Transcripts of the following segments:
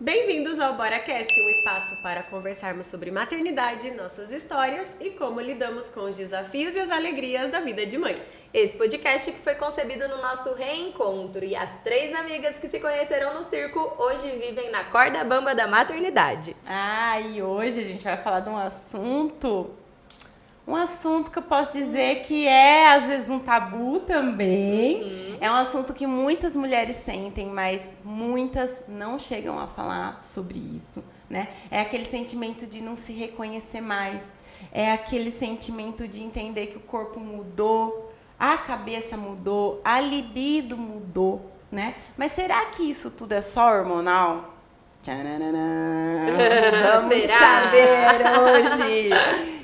Bem-vindos ao BoraCast, um espaço para conversarmos sobre maternidade, nossas histórias e como lidamos com os desafios e as alegrias da vida de mãe. Esse podcast que foi concebido no nosso reencontro e as 3 amigas que se conheceram no circo hoje vivem na corda bamba da maternidade. E hoje a gente vai falar de um assunto que eu posso dizer que é às vezes um tabu também. É um assunto que muitas mulheres sentem, mas muitas não chegam a falar sobre isso, né? É aquele sentimento de não se reconhecer mais, é aquele sentimento de entender que o corpo mudou, a cabeça mudou, a libido mudou, né? Mas será que isso tudo é só hormonal? Vamos saber hoje!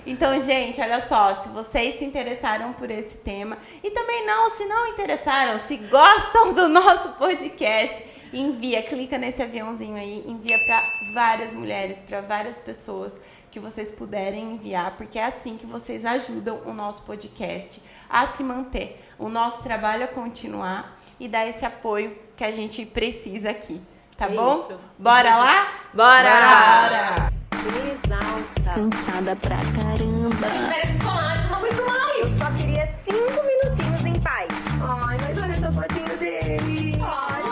Então, gente, olha só, se vocês se interessaram por esse tema e também se não interessaram, se gostam do nosso podcast, clica nesse aviãozinho aí, envia para várias mulheres, para várias pessoas que vocês puderem enviar, porque é assim que vocês ajudam o nosso podcast a se manter, o nosso trabalho a continuar e dar esse apoio que a gente precisa aqui, tá bom? Isso. Bora lá? Bora! Exausta. Cansada pra caramba. Férias escolares, não aguento mais. Eu só queria 5 minutinhos em paz. Ai, mas olha essa fotinho dele. Ai,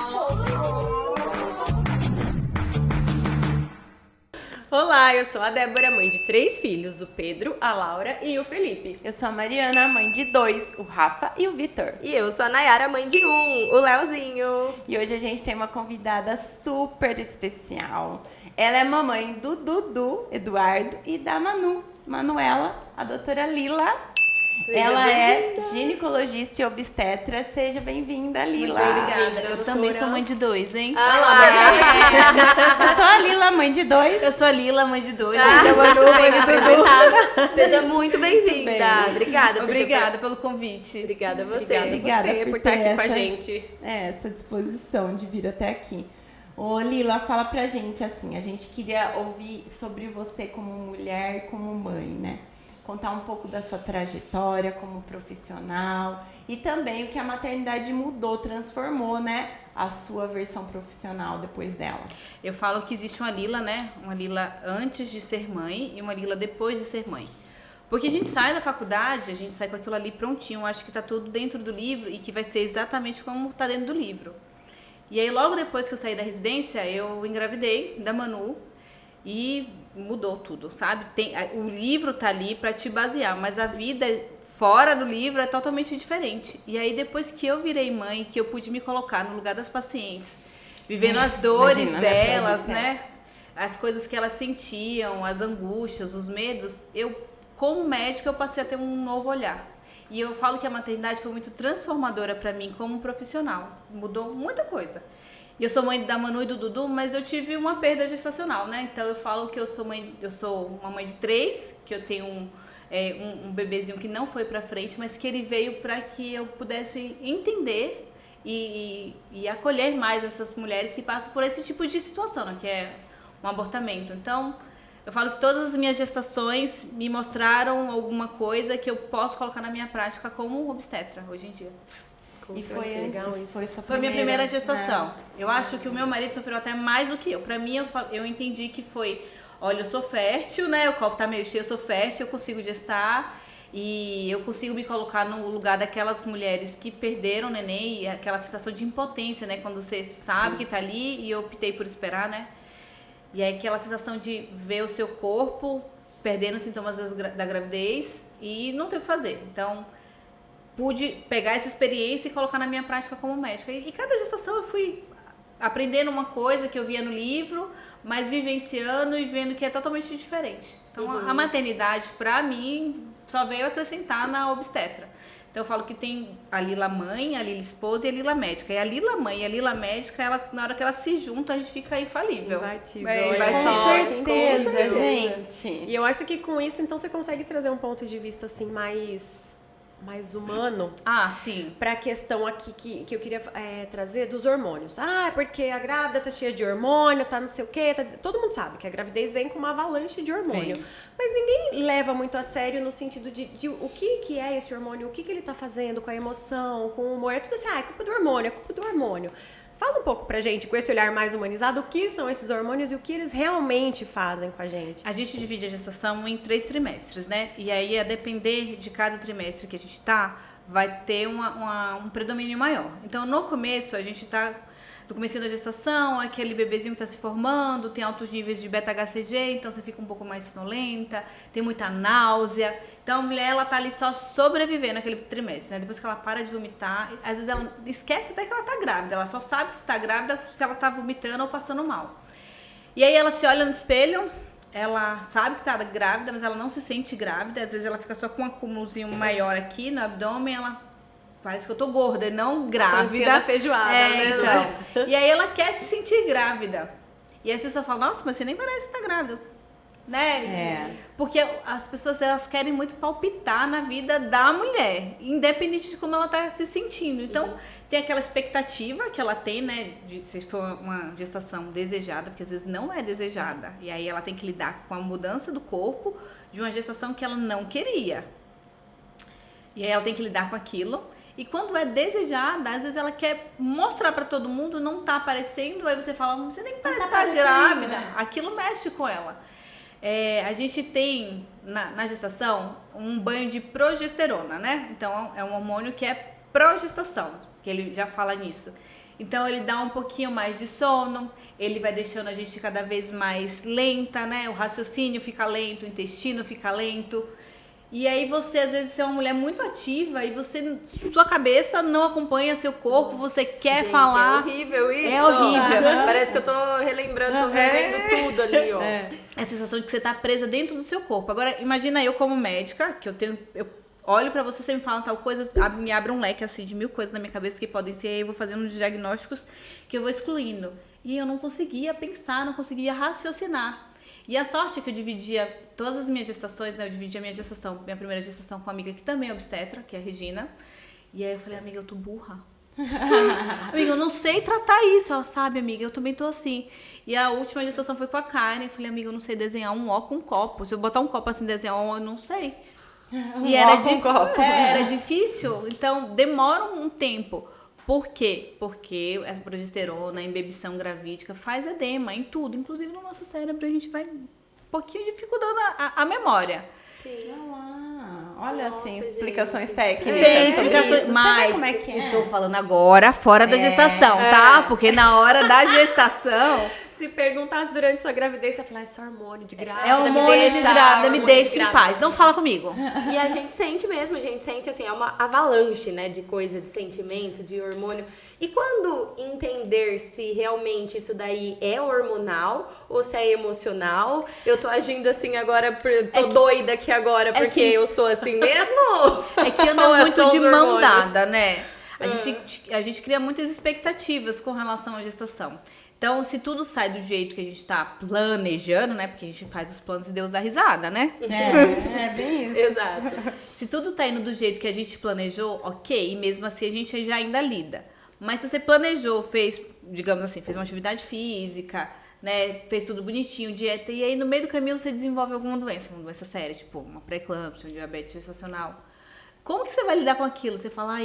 Olá, eu sou a Débora, mãe de 3 filhos, o Pedro, a Laura e o Felipe. Eu sou a Mariana, mãe de 2, o Rafa e o Vitor. E eu sou a Nayara, mãe de 1, o Leozinho. E hoje a gente tem uma convidada super especial. Ela é mamãe do Dudu, Eduardo, e da Manuela, a doutora Lila. Ela é ginecologista e obstetra. Seja bem-vinda, Lila. Muito obrigada. Eu também sou mãe de 2, hein? Eu sou a Lila, mãe de 2. Eu sou a Lila, mãe de 2. Mãe de Dudu. Seja muito bem-vinda. Bem. Obrigada. Obrigada pelo convite. Obrigada a você. Obrigada por por estar ter aqui com a essa- gente. Essa disposição de vir até aqui. Ô Lila, fala pra gente assim, a gente queria ouvir sobre você como mulher, como mãe, né? Contar um pouco da sua trajetória como profissional e também o que a maternidade mudou, transformou, né? A sua versão profissional depois dela. Eu falo que existe uma Lila, né? Uma Lila antes de ser mãe e uma Lila depois de ser mãe. Porque a gente sai da faculdade, a gente sai com aquilo ali prontinho, acho que tá tudo dentro do livro e que vai ser exatamente como tá dentro do livro. E aí, logo depois que eu saí da residência, eu engravidei da Manu e mudou tudo, sabe? O livro tá ali para te basear, mas a vida fora do livro é totalmente diferente. E aí, depois que eu virei mãe, que eu pude me colocar no lugar das pacientes, vivendo as dores imagina, delas, né? As coisas que elas sentiam, as angústias, os medos, como médica, eu passei a ter um novo olhar. E eu falo que a maternidade foi muito transformadora para mim como profissional. Mudou muita coisa. E eu sou mãe da Manu e do Dudu, mas eu tive uma perda gestacional, né? Então eu falo que eu sou uma mãe de 3, que eu tenho um bebezinho que não foi para frente, mas que ele veio para que eu pudesse entender e acolher mais essas mulheres que passam por esse tipo de situação, né? Que é um abortamento. Então, eu falo que todas as minhas gestações me mostraram alguma coisa que eu posso colocar na minha prática como obstetra hoje em dia. E foi Que legal antes, isso. foi sua Foi minha primeira né? gestação. Eu acho que o meu marido sofreu até mais do que eu. Pra mim, eu entendi que foi, olha, eu sou fértil, né? O copo tá meio cheio, eu sou fértil, eu consigo gestar e eu consigo me colocar no lugar daquelas mulheres que perderam o neném e aquela sensação de impotência, né? Quando você sabe que tá ali e eu optei por esperar, né? E aí aquela sensação de ver o seu corpo perdendo os sintomas da gravidez e não ter o que fazer. Então, pude pegar essa experiência e colocar na minha prática como médica. E cada gestação eu fui aprendendo uma coisa que eu via no livro, mas vivenciando e vendo que é totalmente diferente. Então, a maternidade, pra mim, só veio acrescentar na obstetra. Então, eu falo que tem a Lila mãe, a Lila esposa e a Lila médica. E a Lila mãe e a Lila médica, na hora que elas se juntam, a gente fica infalível. Imbatível. É, Olha imbatível. só, Com que certeza, incrível. gente. E eu acho que com isso, então, você consegue trazer um ponto de vista, assim, mais humano Ah, sim. para a questão aqui que eu queria trazer dos hormônios. Porque a grávida tá cheia de hormônio, tá não sei o quê. Todo mundo sabe que a gravidez vem com uma avalanche de hormônio. Vem. Mas ninguém leva muito a sério no sentido de o que é esse hormônio, o que ele tá fazendo com a emoção, com o humor. É tudo assim, é culpa do hormônio, é culpa do hormônio. Fala um pouco pra gente, com esse olhar mais humanizado, o que são esses hormônios e o que eles realmente fazem com a gente. A gente divide a gestação em 3 trimestres, né? E aí, a depender de cada trimestre que a gente tá, vai ter um predomínio maior. Então, no começo, a gente tá no comecinho da gestação, aquele bebezinho que tá se formando, tem altos níveis de beta-HCG, então você fica um pouco mais sonolenta, tem muita náusea. Então, a mulher, ela tá ali só sobrevivendo naquele trimestre, né? Depois que ela para de vomitar, às vezes ela esquece até que ela tá grávida, ela só sabe se tá grávida se ela tá vomitando ou passando mal. E aí, ela se olha no espelho, ela sabe que tá grávida, mas ela não se sente grávida, às vezes ela fica só com um acúmulozinho maior aqui no abdômen, ela... Parece que eu tô gorda e não grávida. Da feijoada, né? Então. E aí ela quer se sentir grávida. E as pessoas falam, nossa, mas você nem parece estar grávida. Né? Porque as pessoas, elas querem muito palpitar na vida da mulher, independente de como ela tá se sentindo. Então, tem aquela expectativa que ela tem, né, de se for uma gestação desejada, porque às vezes não é desejada. E aí ela tem que lidar com a mudança do corpo de uma gestação que ela não queria. E aí ela tem que lidar com aquilo. E quando é desejada, às vezes ela quer mostrar pra todo mundo, não tá aparecendo, aí você fala, você nem parece estar grávida. Né? Aquilo mexe com ela. A gente tem na gestação um banho de progesterona, né? Então é um hormônio que é progestação, que ele já fala nisso. Então ele dá um pouquinho mais de sono, ele vai deixando a gente cada vez mais lenta, né? O raciocínio fica lento, o intestino fica lento. E aí você, às vezes, é uma mulher muito ativa e sua cabeça não acompanha seu corpo, você quer falar. É horrível isso. É horrível. Parece que eu tô relembrando, tô vivendo tudo ali, ó. É a sensação de que você tá presa dentro do seu corpo. Agora, imagina eu como médica, que eu olho pra você me fala tal coisa, me abre um leque assim de 1000 coisas na minha cabeça que podem ser, aí eu vou fazendo uns diagnósticos que eu vou excluindo. E eu não conseguia pensar, não conseguia raciocinar. E a sorte é que eu dividia todas as minhas gestações, né? Eu dividia minha primeira gestação com uma amiga que também é obstetra, que é a Regina. E aí eu falei, amiga, eu tô burra. Amiga, eu não sei tratar isso. Ela sabe, amiga, eu também tô assim. E a última gestação foi com a Karen. Eu falei, amiga, eu não sei desenhar um O com um copo. Se eu botar um copo assim, desenhar um O, eu não sei. E era difícil. Então, demora um tempo. Por quê? Porque a progesterona, a embebição gravídica faz edema em tudo. Inclusive no nosso cérebro a gente vai um pouquinho dificultando a memória. Sim. Olha, Nossa, assim, gente. explicações técnicas. Tem sobre explicações, isso. mas Você vê como é que é? estou falando agora fora da gestação, tá? Porque na hora da gestação... Se perguntasse durante sua gravidez, você ia falar, isso é hormônio de grávida. É hormônio de grávida, me deixe em paz. Não fala comigo. E a gente sente mesmo, a gente sente assim, é uma avalanche, né, de coisa, de sentimento, de hormônio. E quando entender se realmente isso daí é hormonal ou se é emocional? Eu tô agindo assim agora, tô doida aqui agora porque eu sou assim mesmo? É que anda muito de mão dada, né? A gente cria muitas expectativas com relação à gestação. Então, se tudo sai do jeito que a gente tá planejando, né? Porque a gente faz os planos e Deus dá risada, né? É bem isso. Exato. Se tudo tá indo do jeito que a gente planejou, ok. E mesmo assim a gente já ainda lida. Mas se você planejou, fez, digamos assim, fez uma atividade física, né? Fez tudo bonitinho, dieta. E aí no meio do caminho você desenvolve alguma doença séria. Tipo uma pré-eclâmpsia, um diabetes gestacional. Como que você vai lidar com aquilo? Você fala,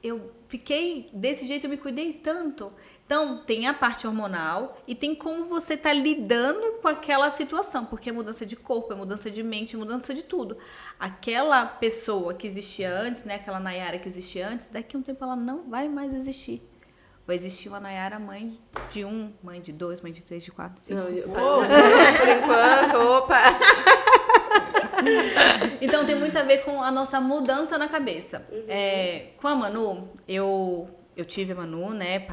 eu fiquei desse jeito, eu me cuidei tanto. Então, tem a parte hormonal e tem como você tá lidando com aquela situação, porque é mudança de corpo, é mudança de mente, é mudança de tudo. Aquela pessoa que existia antes, né, aquela Nayara que existia antes, daqui a um tempo ela não vai mais existir. Vai existir uma Nayara mãe de 1, mãe de 2, mãe de 3, de 4, de 5. Por enquanto, opa! Então, tem muito a ver com a nossa mudança na cabeça. Com a Manu, eu tive a Manu, né,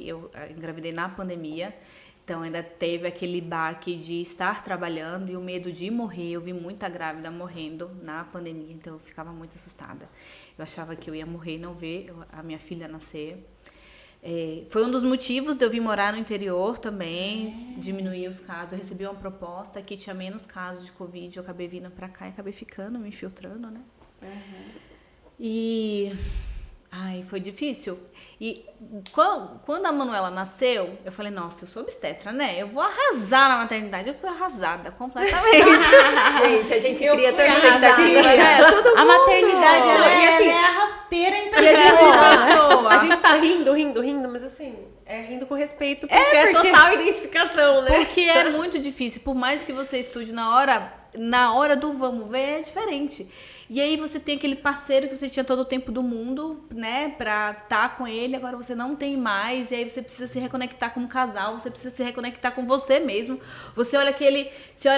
eu engravidei na pandemia, então ainda teve aquele baque de estar trabalhando e o medo de morrer. Eu vi muita grávida morrendo na pandemia, então eu ficava muito assustada. Eu achava que eu ia morrer e não ver a minha filha nascer. Foi um dos motivos de eu vir morar no interior também, diminuir os casos. Eu recebi uma proposta que tinha menos casos de Covid, eu acabei vindo pra cá e acabei ficando, me infiltrando, né? E... foi difícil. E quando a Manuela nasceu, eu falei, nossa, eu sou obstetra, né? Eu vou arrasar na maternidade. Eu fui arrasada completamente. Gente, a gente cria tanta expectativa, né? Todo mundo. A maternidade, ela E assim, é arrastada. bater em E a gente, pessoa. a gente tá rindo, mas assim, rindo com respeito, porque é total identificação, né? Porque é muito difícil, por mais que você estude na hora do vamos ver, é diferente. E aí você tem aquele parceiro que você tinha todo o tempo do mundo, né, pra estar com ele, agora você não tem mais, e aí você precisa se reconectar como casal, você precisa se reconectar com você mesmo. Você olha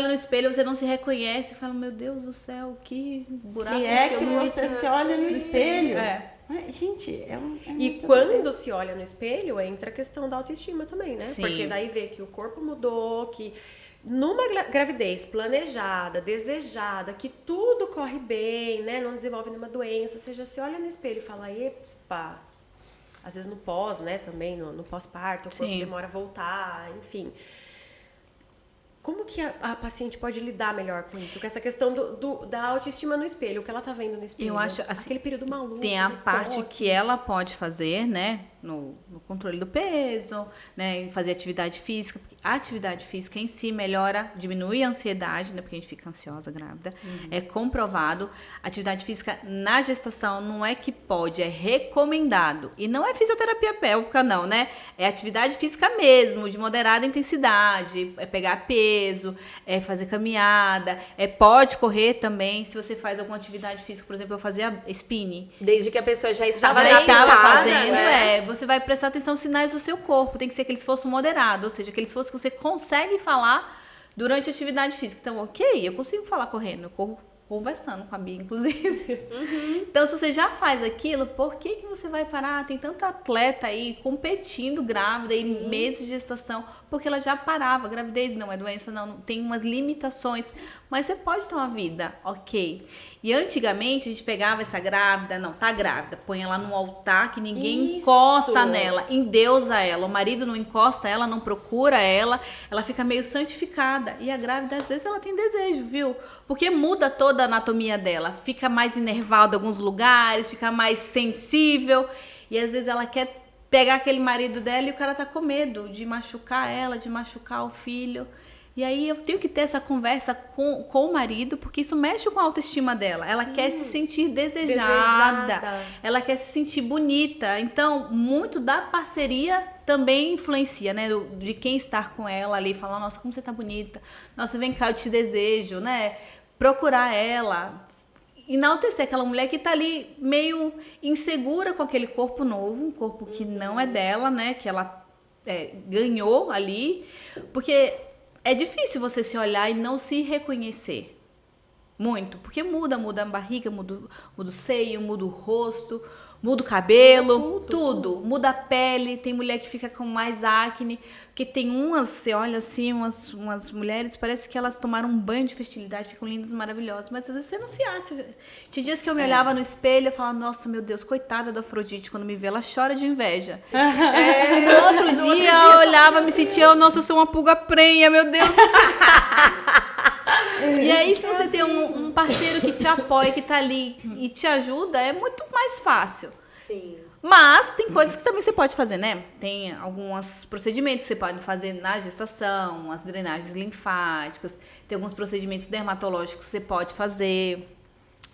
no espelho, você não se reconhece, e fala, meu Deus do céu, que buraco. Se é eu que não você se olha no espelho. É. Gente, E muito quando se olha no espelho, entra a questão da autoestima também, né? Sim. Porque daí vê que o corpo mudou, que numa gravidez planejada, desejada, que tudo corre bem, né? Não desenvolve nenhuma doença, você já se olha no espelho e fala, epa, às vezes no pós, né? Também no pós-parto, o corpo Sim. demora a voltar, enfim. Como que a paciente pode lidar melhor com isso? Com essa questão da autoestima no espelho, o que ela tá vendo no espelho? Eu acho, assim, aquele período maluco. Tem a aquele parte toque. que ela pode fazer, né? No controle do peso, né? Em fazer atividade física. A atividade física em si melhora, diminui a ansiedade, né? Porque a gente fica ansiosa grávida. É comprovado. Atividade física na gestação não é que pode, é recomendado. E não é fisioterapia pélvica, não, né? É atividade física mesmo, de moderada intensidade. É pegar peso, é fazer caminhada. Pode correr também. Se você faz alguma atividade física, por exemplo, eu fazia spinning. Desde que a pessoa já estava Já estava adaptada, fazendo, né? você vai prestar atenção aos sinais do seu corpo. Tem que ser aquele esforço moderado, ou seja, aquele esforço que você consegue falar durante a atividade física. Então, ok, eu consigo falar correndo, eu corro conversando com a Bia, inclusive. Então, se você já faz aquilo, por que você vai parar? Tem tanta atleta aí competindo grávida em meses de gestação, porque ela já parava. Gravidez não é doença, não, tem umas limitações, mas você pode ter uma vida, ok. E antigamente a gente pegava essa grávida, não, tá grávida, põe ela num altar que ninguém encosta nela, endeusa ela, o marido não encosta ela, não procura ela, ela fica meio santificada. E a grávida, às vezes, ela tem desejo, viu? Porque muda toda a anatomia dela, fica mais enervada em alguns lugares, fica mais sensível, e às vezes ela quer pegar aquele marido dela e o cara tá com medo de machucar ela, de machucar o filho. E aí eu tenho que ter essa conversa com o marido, porque isso mexe com a autoestima dela. Ela quer se sentir desejada, ela quer se sentir bonita. Então, muito da parceria também influencia, né? De quem estar com ela ali, falar, nossa, como você tá bonita. Nossa, vem cá, eu te desejo, né? Procurar ela, enaltecer aquela mulher que tá ali meio insegura com aquele corpo novo, um corpo que não é dela, né? Que ela ganhou ali, porque é difícil você se olhar e não se reconhecer muito, porque muda a barriga, muda o seio, muda o rosto, muda o cabelo, tudo. Muda a pele, tem mulher que fica com mais acne, porque tem você olha assim, umas mulheres, parece que elas tomaram um banho de fertilidade, ficam lindas, maravilhosas, mas às vezes você não se acha. Tinha dias que eu me olhava no espelho e falava, nossa, meu Deus, coitada da Afrodite, quando me vê, ela chora de inveja. E no outro dia eu olhava, me sentia, nossa, eu sou uma pulga prenha, meu Deus do céu. E aí, se você tem um parceiro que te apoia, que tá ali e te ajuda, é muito mais fácil. Sim. Mas tem coisas que também você pode fazer, né? Tem alguns procedimentos que você pode fazer na gestação, as drenagens linfáticas, tem alguns procedimentos dermatológicos que você pode fazer,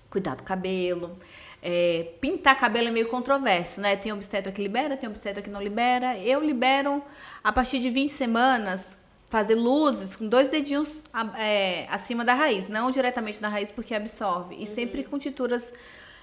cuidar do cabelo. Pintar cabelo é meio controverso, né? Tem obstetra que libera, tem obstetra que não libera. Eu libero a partir de 20 semanas, fazer luzes com 2 dedinhos acima da raiz, não diretamente na raiz porque absorve. E sempre com tinturas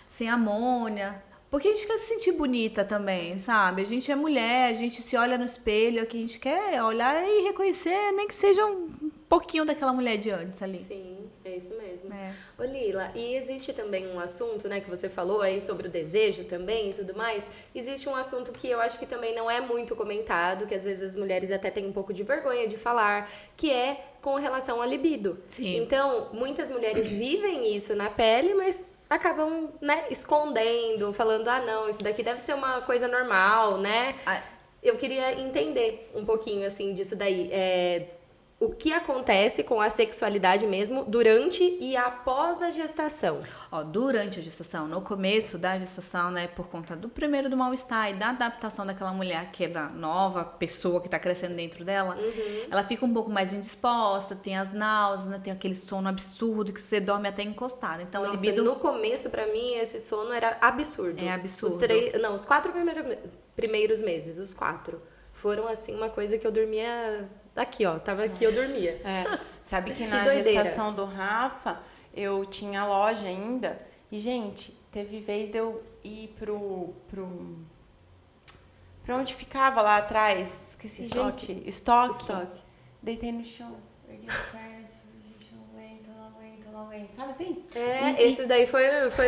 sem amônia. Porque a gente quer se sentir bonita também, sabe? A gente é mulher, a gente se olha no espelho, que a gente quer olhar e reconhecer, nem que seja um pouquinho daquela mulher de antes ali. Sim, é isso mesmo. É. Ô Lila, e existe também um assunto, né, que você falou aí sobre o desejo também e tudo mais. Existe um assunto que eu acho que também não é muito comentado, que às vezes as mulheres até têm um pouco de vergonha de falar, que é com relação à libido. Sim. Então, muitas mulheres vivem isso na pele, mas acabam, né, escondendo, falando, não, isso daqui deve ser uma coisa normal, né? Eu queria entender um pouquinho, assim, disso daí. o que acontece com a sexualidade mesmo durante e após a gestação. Ó, durante a gestação, no começo da gestação, né, por conta do primeiro do mal-estar e da adaptação daquela mulher, aquela nova pessoa que tá crescendo dentro dela, ela fica um pouco mais indisposta, tem as náuseas, né, tem aquele sono absurdo que você dorme até encostado. Então, a Nossa, libido no começo, pra mim, esse sono era absurdo. é absurdo. Os 4 primeiros meses, os 4, foram, assim, uma coisa que eu dormia... Aqui, ó, tava aqui, eu dormia. Sabe que Que na doideira. gestação do Rafa, eu tinha loja ainda. E, gente, teve vez de eu ir pra onde ficava lá atrás. Esqueci, Estoque. gente. Estoque. Estoque. Deitei no chão. Ergui as pernas. Não aguento. Sabe assim? Esse daí foi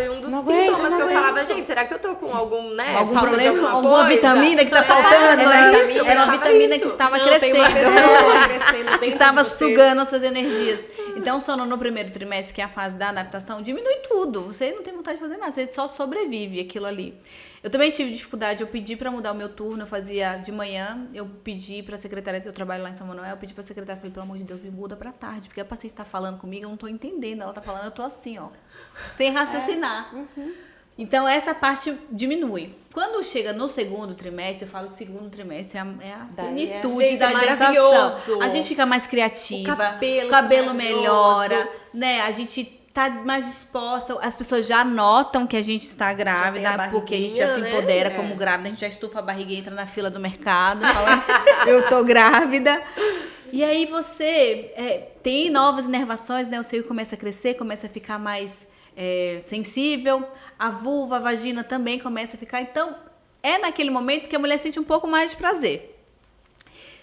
um dos Não sintomas aguento, que eu não falava, aguento. gente, será que eu tô com algum, né? algum falta de problema, alguma alguma coisa? vitamina que tá faltando, era né? isso, eu Era uma pensava vitamina isso. que estava Não, tem uma crescendo. pessoa crescendo dentro Que estava de você. sugando as suas energias. Então, o sono no primeiro trimestre, que é a fase da adaptação, diminui tudo. Você não tem vontade de fazer nada, você só sobrevive aquilo ali. Eu também tive dificuldade, eu pedi pra mudar o meu turno, eu fazia de manhã, eu pedi pra secretária, eu trabalho lá em São Manuel, eu pedi pra secretária, falei, pelo amor de Deus, me muda pra tarde, porque a paciente tá falando comigo, eu não tô entendendo, ela tá falando, eu tô assim, ó, sem raciocinar. Então, essa parte diminui. Quando chega no segundo trimestre, eu falo que o segundo trimestre é a Daí é- plenitude Gente, da é gestação. maravilhoso. A gente fica mais criativa, O cabelo cabelo fica melhora, maravilhoso. né? A gente tá mais disposta, as pessoas já notam que a gente está grávida, tem a porque a gente já se barriguinha, né? empodera como grávida, a gente já estufa a barriga e entra na fila do mercado, falando, eu tô grávida. E aí você tem novas inervações, né? O seio começa a crescer, começa a ficar mais sensível, a vulva, a vagina também começa a ficar. Então, é naquele momento que a mulher sente um pouco mais de prazer.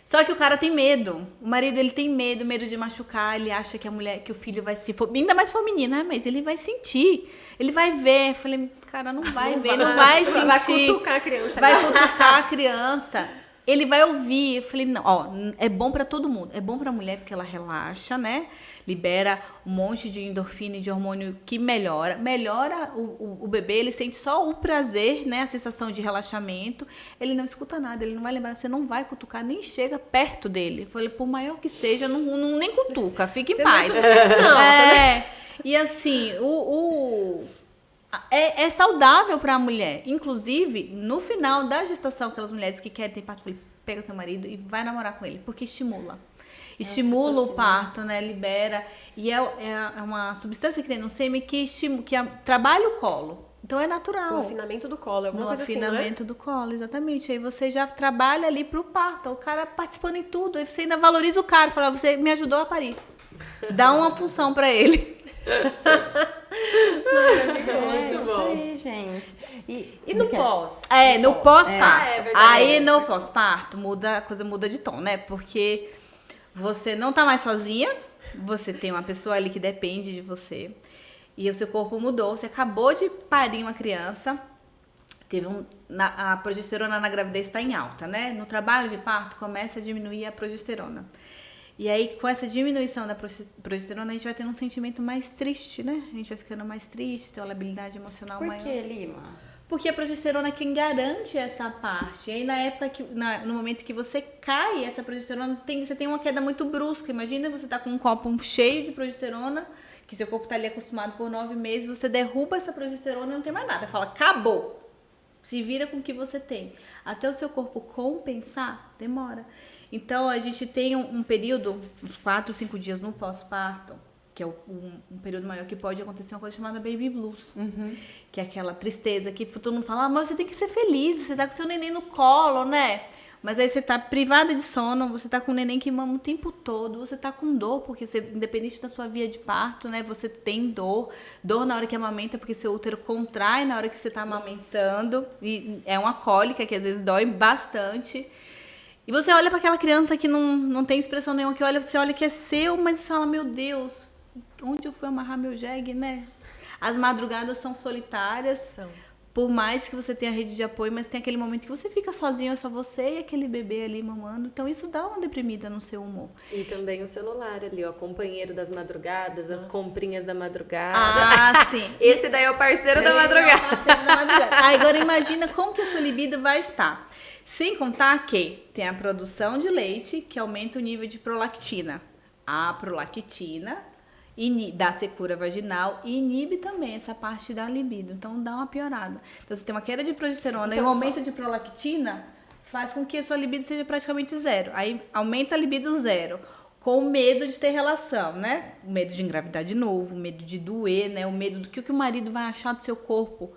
Só que o cara tem medo. O marido, ele tem medo de machucar. Ele acha que que o filho vai se... Ainda mais se for menina, mas ele vai sentir. Ele vai ver. Eu falei, cara, não vai ver, não vai sentir. Vai cutucar a criança. Vai cutucar a criança. Ele vai ouvir. Eu falei, não, ó, é bom pra todo mundo. É bom pra mulher porque ela relaxa, né? Libera um monte de endorfina e de hormônio que melhora. Melhora o bebê, ele sente só o prazer, né? A sensação de relaxamento. Ele não escuta nada, ele não vai lembrar. Você não vai cutucar, nem chega perto dele. Eu falei, por maior que seja, nem cutuca. Fique em paz. E assim, é saudável para a mulher. Inclusive, no final da gestação, aquelas mulheres que querem ter parto, eu falei, pega seu marido e vai namorar com ele, porque estimula. Estimula o parto, né? Libera. E é uma substância que tem no sêmen que trabalha o colo. Então é natural. O afinamento do colo, alguma No coisa assim, não é? afinamento do colo, exatamente. Aí você já trabalha ali pro parto. O cara participando em tudo. Aí você ainda valoriza o cara. Fala, você me ajudou a parir. Dá uma função pra ele. Isso aí, gente. E no pós? No pós-parto. É verdade. Aí no pós-parto, a coisa muda de tom, né? Porque você não tá mais sozinha, você tem uma pessoa ali que depende de você. E o seu corpo mudou, você acabou de parir uma criança, a progesterona na gravidez está em alta, né? No trabalho de parto começa a diminuir a progesterona. E aí, com essa diminuição da progesterona, a gente vai tendo um sentimento mais triste, né? A gente vai ficando mais triste, tem uma labilidade emocional maior. Por que, Lima? Porque a progesterona é quem garante essa parte. E aí, na época no momento que você cai, essa progesterona você tem uma queda muito brusca. Imagina você tá com um copo cheio de progesterona, que seu corpo tá ali acostumado por 9 meses, você derruba essa progesterona e não tem mais nada. Fala, acabou. Se vira com o que você tem. Até o seu corpo compensar, demora. Então, a gente tem um período, uns 4, 5 dias no pós-parto, que é um período maior que pode acontecer uma coisa chamada baby blues. Que é aquela tristeza que todo mundo fala, mas você tem que ser feliz, você tá com seu neném no colo, né? Mas aí você tá privada de sono, você tá com o neném que mama o tempo todo, você tá com dor, porque você, independente da sua via de parto, né? Você tem dor na hora que amamenta, porque seu útero contrai na hora que você tá amamentando. E é uma cólica que às vezes dói bastante. E você olha para aquela criança que não tem expressão nenhuma, você olha que é seu, mas você fala, meu Deus, onde eu fui amarrar meu jegue, né? As madrugadas são solitárias, por mais que você tenha rede de apoio, mas tem aquele momento que você fica sozinho, é só você e aquele bebê ali mamando. Então isso dá uma deprimida no seu humor. E também o celular ali, ó, companheiro das madrugadas, as comprinhas da madrugada. Ah, sim. Esse daí é o parceiro da madrugada. Agora imagina como que a sua libido vai estar. Sem contar que tem a produção de leite, que aumenta o nível de prolactina. a prolactina, dá secura vaginal e inibe também essa parte da libido. Então, dá uma piorada. Então, você tem uma queda de progesterona e um aumento de prolactina faz com que a sua libido seja praticamente zero. Aí, aumenta a libido zero, com medo de ter relação, né? O medo de engravidar de novo, o medo de doer, né? O medo do que o marido vai achar do seu corpo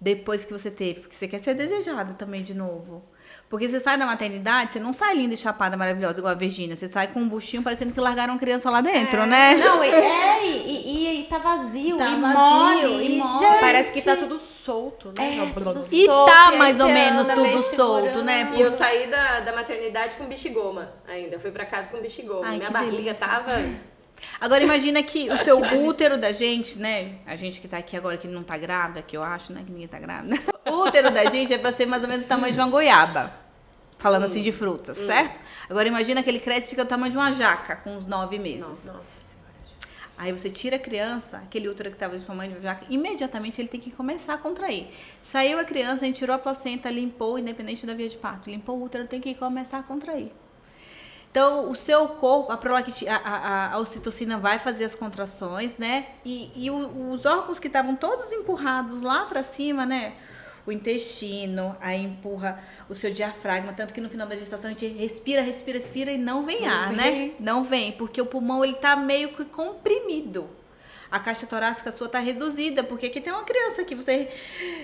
depois que você teve. Porque você quer ser desejada também de novo. Porque você sai da maternidade, você não sai linda e chapada, maravilhosa, igual a Virgínia. Você sai com um buchinho parecendo que largaram uma criança lá dentro, né? Não, e tá vazio, Tá e vazio, mole. e mole. Gente, Parece que tá tudo solto, né? É, tudo E solto, tá aí mais ou você menos anda tudo meio solto, segurando. né? E eu saí da maternidade com bexigoma ainda. Fui pra casa com bexigoma. Ai, Minha que barriga delícia. tava... Agora imagina que o seu útero da gente, né? A gente que tá aqui agora que não tá grávida, que eu acho, né? Que ninguém tá grávida. O útero da gente é pra ser mais ou menos o tamanho de uma goiaba. Falando assim de frutas, certo? Agora imagina que ele cresce e fica do tamanho de uma jaca com uns 9 meses. Nossa senhora. Aí você tira a criança, aquele útero que estava de tamanho de uma jaca, imediatamente ele tem que começar a contrair. Saiu a criança, a gente tirou a placenta, limpou, independente da via de parto, limpou o útero, tem que começar a contrair. Então, o seu corpo, a ocitocina vai fazer as contrações, né? E os órgãos que estavam todos empurrados lá pra cima, né? O intestino, aí empurra o seu diafragma, tanto que no final da gestação a gente respira e não vem ar, né? Não vem, porque o pulmão ele tá meio que comprimido. A caixa torácica sua tá reduzida, porque aqui tem uma criança que você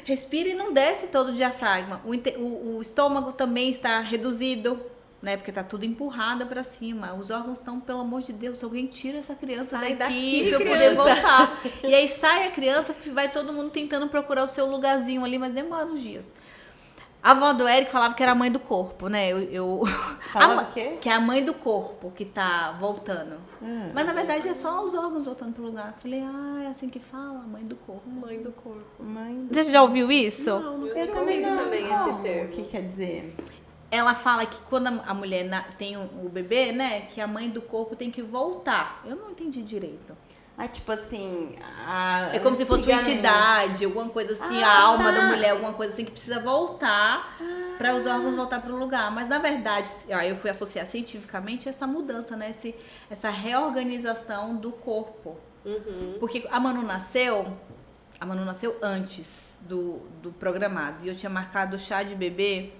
respira e não desce todo o diafragma. O estômago também está reduzido, né? Porque tá tudo empurrado pra cima. Os órgãos estão, pelo amor de Deus, alguém tira essa criança Sai daqui daqui, pra eu poder criança. voltar. E aí sai a criança, vai todo mundo tentando procurar o seu lugarzinho ali, mas demora uns dias. A avó do Eric falava que era a mãe do corpo, né? Falava o quê? Que é a mãe do corpo que tá voltando. Mas na verdade é só os órgãos voltando pro lugar. Falei, é assim que fala, mãe do corpo. Mãe do corpo. Mãe, Você já ouviu isso? Não, nunca Eu eu também não. também esse Como? termo. O que quer dizer? Ela fala que quando a mulher tem o bebê, né? Que a mãe do corpo tem que voltar. Eu não entendi direito. Mas, tipo assim... É como se fosse uma antigamente- entidade, alguma coisa assim, a alma da mulher, alguma coisa assim que precisa voltar para os órgãos voltar para o lugar. Mas na verdade, eu fui associar cientificamente essa mudança, né? Essa reorganização do corpo. Porque a Manu nasceu antes do programado. E eu tinha marcado o chá de bebê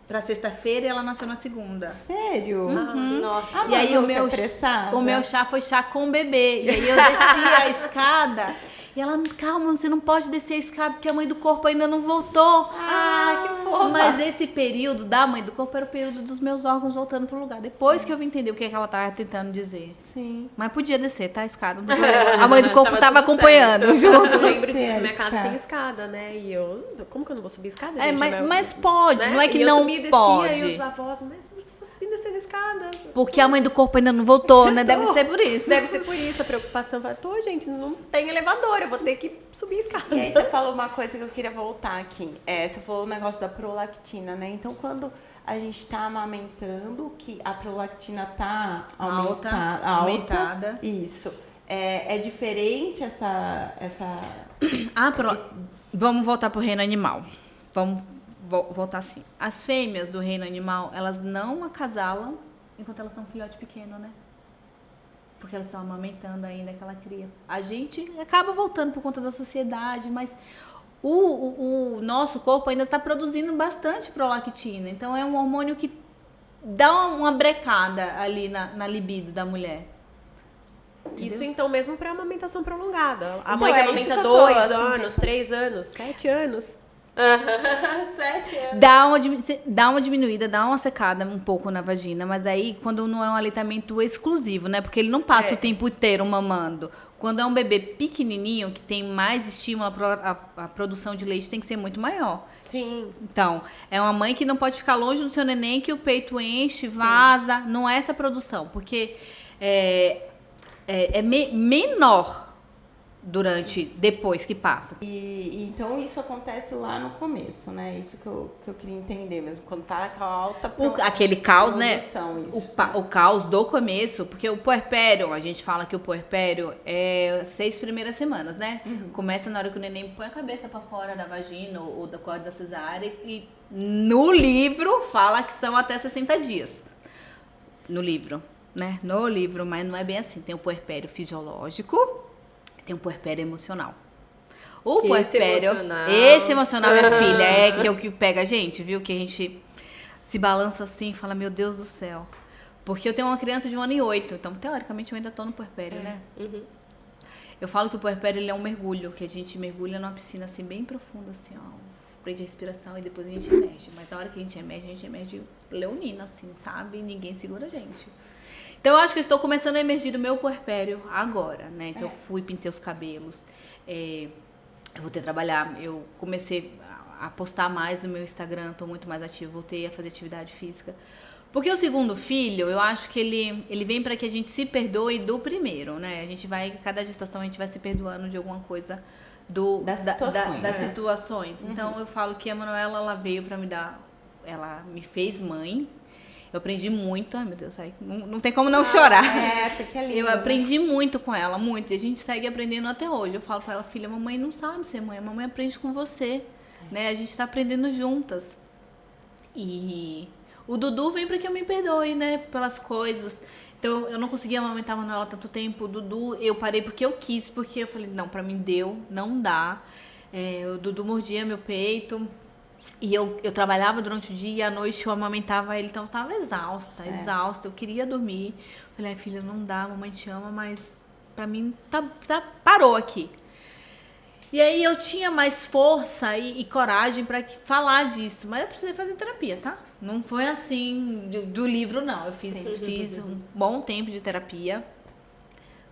pra sexta-feira e ela nasceu na segunda. Sério? Nossa. A E aí Manu que é apressada? o meu chá foi chá com bebê. E aí eu desci a escada e ela, calma, você não pode descer a escada porque a mãe do corpo ainda não voltou. Que fofa. Mas esse período da mãe do corpo era o período dos meus órgãos voltando pro lugar. Depois que eu vim entender o que ela tava tentando dizer. Sim. Mas podia descer, tá? A escada. Não tem problema. A mãe do corpo Tava tava tudo acompanhando certo. junto. Eu lembro Descer disso, a minha casa escada. tem escada, né? E como que eu não vou subir escada, É, gente? mas pode, não é que E eu não subia e descia, pode. E os avós, mas você tá subindo e descendo a escada. Porque a mãe do corpo ainda não voltou, né? Deve ser por isso. Deve ser por isso, a preocupação vai, gente, não tem elevador, eu vou ter que subir a escada. E aí você falou uma coisa que eu queria voltar aqui. Você falou o negócio da prolactina, né? Então, quando a gente tá amamentando, que a prolactina tá aumentada. Isso. É diferente essa... Vamos voltar pro reino animal. Vamos voltar assim. As fêmeas do reino animal, elas não acasalam enquanto elas são filhote pequeno, né? Porque elas estão amamentando ainda aquela cria. A gente acaba voltando por conta da sociedade, mas o nosso corpo ainda está produzindo bastante prolactina. Então é um hormônio que dá uma brecada ali na libido da mulher. Isso então mesmo para amamentação prolongada. A Então, mãe que é isso amamenta que eu tô, 2 assim, anos, 3 anos, 7 anos. 7 anos. Dá uma diminuída, dá uma secada um pouco na vagina, mas aí quando não é um aleitamento exclusivo, né? Porque ele não passa o tempo inteiro mamando. Quando é um bebê pequenininho, que tem mais estímulo, a produção de leite tem que ser muito maior. Sim. Então, é uma mãe que não pode ficar longe do seu neném, que o peito enche, vaza. Não é essa produção, porque menor depois que passa. E então isso acontece lá no começo, né? Isso que eu queria entender mesmo. Quando tá aquela alta Aquele caos, né? produção, isso. O caos do começo, porque o puerpério, a gente fala que o puerpério é 6 primeiras semanas, né? Começa na hora que o neném põe a cabeça pra fora da vagina ou da corda da cesárea, e no livro fala que são até 60 dias. No livro. né, no livro, mas não é bem assim. Tem o puerpério fisiológico, tem o puerpério emocional. O puerpério, esse emocional, minha filha, é que é o que pega a gente, viu? Que a gente se balança assim e fala, meu Deus do céu. Porque eu tenho uma criança de 1 ano e 8, então teoricamente eu ainda tô no puerpério, né? Uhum. Eu falo que o puerpério ele é um mergulho, que a gente mergulha numa piscina assim bem profunda, assim, ó. Prende a respiração e depois a gente emerge. Mas na hora que a gente emerge leonina, assim, sabe? Ninguém segura a gente. Então eu acho que eu estou começando a emergir do meu puerpério agora, né? Então eu fui, pintei os cabelos, eu voltei a trabalhar, eu comecei a postar mais no meu Instagram, tô muito mais ativa, voltei a fazer atividade física. Porque o segundo filho, eu acho que ele vem para que a gente se perdoe do primeiro, né? A gente vai, cada gestação a gente vai se perdoando de alguma coisa das situações. Então eu falo que a Manuela, ela veio para me dar, ela me fez mãe. Eu aprendi muito, ai meu Deus, não tem como não chorar. Porque é lindo, eu aprendi muito com ela, muito. E a gente segue aprendendo até hoje. Eu falo pra ela, filha, mamãe não sabe ser mãe, a mamãe aprende com você, né? A gente tá aprendendo juntas. E o Dudu vem pra que eu me perdoe, né? Pelas coisas. Então, eu não conseguia amamentar a Manuela tanto tempo. O Dudu, eu parei porque eu quis, porque eu falei, não, pra mim deu, não dá. O Dudu mordia meu peito. E eu trabalhava durante o dia e à noite eu amamentava ele, então eu tava exausta, eu queria dormir. Falei, filha, não dá, mamãe te ama, mas pra mim parou aqui. E aí eu tinha mais força e coragem pra falar disso, mas eu precisei fazer terapia, tá? Não foi assim do livro, não. Eu fiz um bom tempo de terapia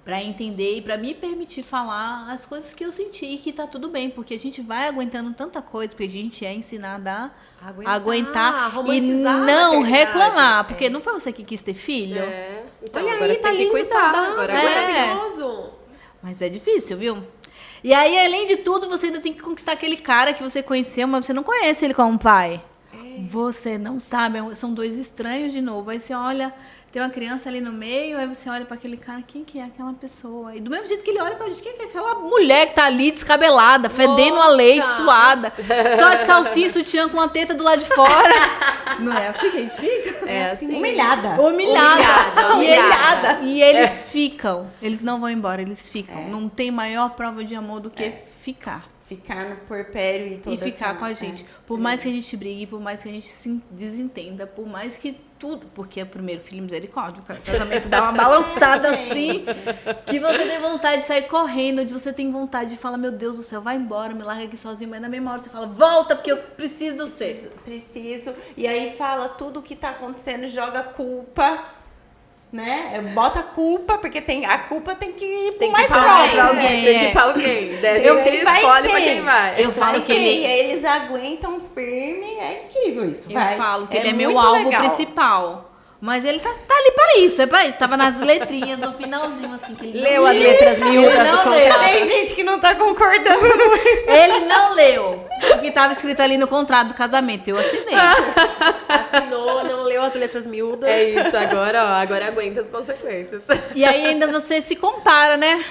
pra entender e pra me permitir falar as coisas que eu senti e que tá tudo bem, porque a gente vai aguentando tanta coisa, porque a gente é ensinada a aguentar e não reclamar, porque não foi você que quis ter filho. Então, Olha agora aí, você tá tem que lindo, cuidar. saudável, Agora maravilhoso. Mas é difícil, viu? E aí, além de tudo, você ainda tem que conquistar aquele cara que você conheceu, mas você não conhece ele como pai. Você não sabe, são dois estranhos de novo. Aí você olha, tem uma criança ali no meio, aí você olha pra aquele cara, quem que é aquela pessoa? E do mesmo jeito que ele olha pra gente, quem que é aquela mulher que tá ali descabelada, fedendo a leite, suada, só de calcinha, sutiã com a teta do lado de fora. Não é assim que a gente fica? É assim. Humilhada. E eles ficam, eles não vão embora, eles ficam. Não tem maior prova de amor do que ficar. Ficar no puerpério e toda E ficar essa, com a gente. Por mais que a gente brigue, por mais que a gente se desentenda, por mais que tudo. Porque é o primeiro filho, misericórdia. O casamento dá uma balançada assim, que você tem vontade de sair correndo, de você tem vontade de falar, meu Deus do céu, vai embora, me larga aqui sozinho. Mas na mesma hora você fala, volta, porque eu preciso ser. Preciso. E aí fala tudo o que tá acontecendo, joga culpa, né? Bota a culpa, porque a culpa tem que ir pro mais próximo. alguém, Tem que ir pra alguém. Daí a Eu- gente vai escolhe pra quem? quem vai. Eu falo que ele... E aí eles aguentam firme, é incrível isso. Eu falo que ele é meu muito alvo legal. principal. Mas ele tá ali para isso, é para isso. Tava nas letrinhas, no finalzinho, assim. Que ele Leu não as leu. letras miúdas Ele do não leu. Tem gente que não tá concordando. Ele não leu o que tava escrito ali no contrato do casamento. Eu assinei. Assinou, não leu as letras miúdas. É isso, agora aguenta as consequências. E aí ainda você se compara, né?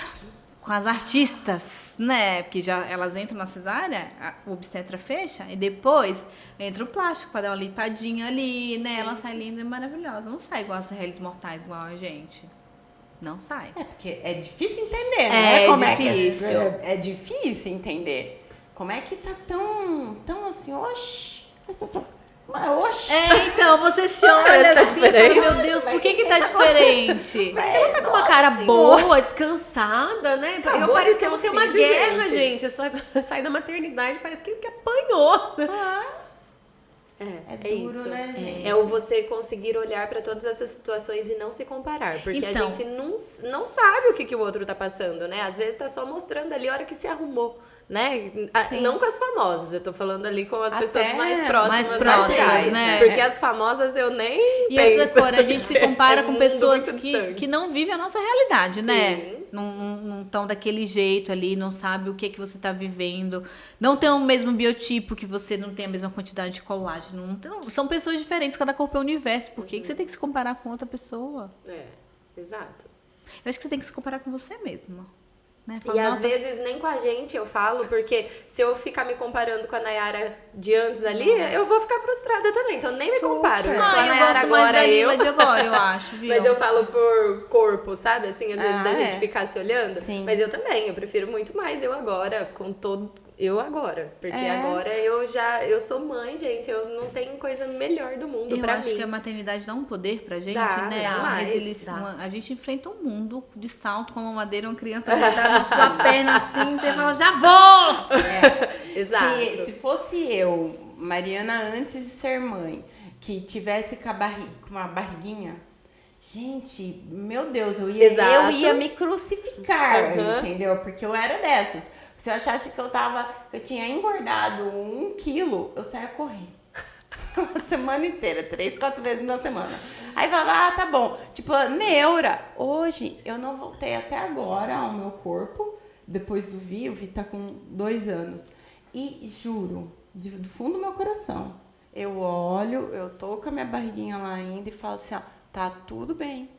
Com as artistas, né? Porque já elas entram na cesárea, o obstetra fecha, e depois entra o plástico pra dar uma limpadinha ali, né? Ela sai linda e maravilhosa. Não sai igual as réis mortais, igual a gente. Não sai. É porque é difícil entender, né? É Como difícil. É difícil entender. Como é que tá tão assim, oxi. Oxi. Então, você se olha Tá assim e fala, diferente. meu Deus, por que tá diferente? Ela tá com uma cara boa, descansada, né? Acabou Parece de que ter ela um tem uma filho, guerra, gente. gente. Sai da maternidade, parece que apanhou. É duro, isso. né, gente? É o você conseguir olhar pra todas essas situações e não se comparar. Porque Então. a gente não sabe o que o outro tá passando, né? Às vezes tá só mostrando ali a hora que se arrumou, né? Não com as famosas, eu tô falando ali com as Até pessoas mais próximas, mais da próximas, gente. né? Porque as famosas eu nem E penso. outra coisa, a gente se compara É com um pessoas mundo muito que distante. não vivem a nossa realidade, né? Sim. Não estão daquele jeito ali, não sabe o que você tá vivendo, não tem o mesmo biotipo que você, não tem a mesma quantidade de colágeno. São pessoas diferentes, cada corpo é um universo. Por que você tem que se comparar com outra pessoa? É, exato. Eu acho que você tem que se comparar com você mesma. né? E às vezes nem com a gente eu falo, porque se eu ficar me comparando com a Nayara de antes ali, eu vou ficar frustrada também. Então nem me comparo. Eu sou a eu Nayara gosto mais agora, da Lila de agora, eu acho, viu? Mas eu falo por corpo, sabe? Assim, às vezes da gente é. ficar se olhando. Sim. Mas eu também, eu prefiro muito mais eu agora, com todo. Eu agora. Porque agora eu sou mãe, gente. Eu não tenho coisa melhor do mundo Eu pra acho mim. que a maternidade dá um poder pra gente, Dá, né? dá A demais. resiliência. Dá. A gente enfrenta um mundo de salto com uma madeira, uma criança deitada na sua perna assim, você fala, já vou! Exato. Se fosse eu, Mariana, antes de ser mãe, que tivesse com uma barriguinha, gente, meu Deus, eu Exato. ia me crucificar, Uhum. entendeu? Porque eu era dessas. Se eu achasse que eu tinha engordado 1 quilo, eu saía correndo. A semana inteira, 3, 4 vezes na semana. Aí falava, tá bom. Tipo, neura. Hoje, eu não voltei até agora ao meu corpo. Depois do Vi, o Vi tá com 2 anos. E juro, do fundo do meu coração, eu olho, eu tô com a minha barriguinha lá ainda e falo assim, ó, tá tudo bem.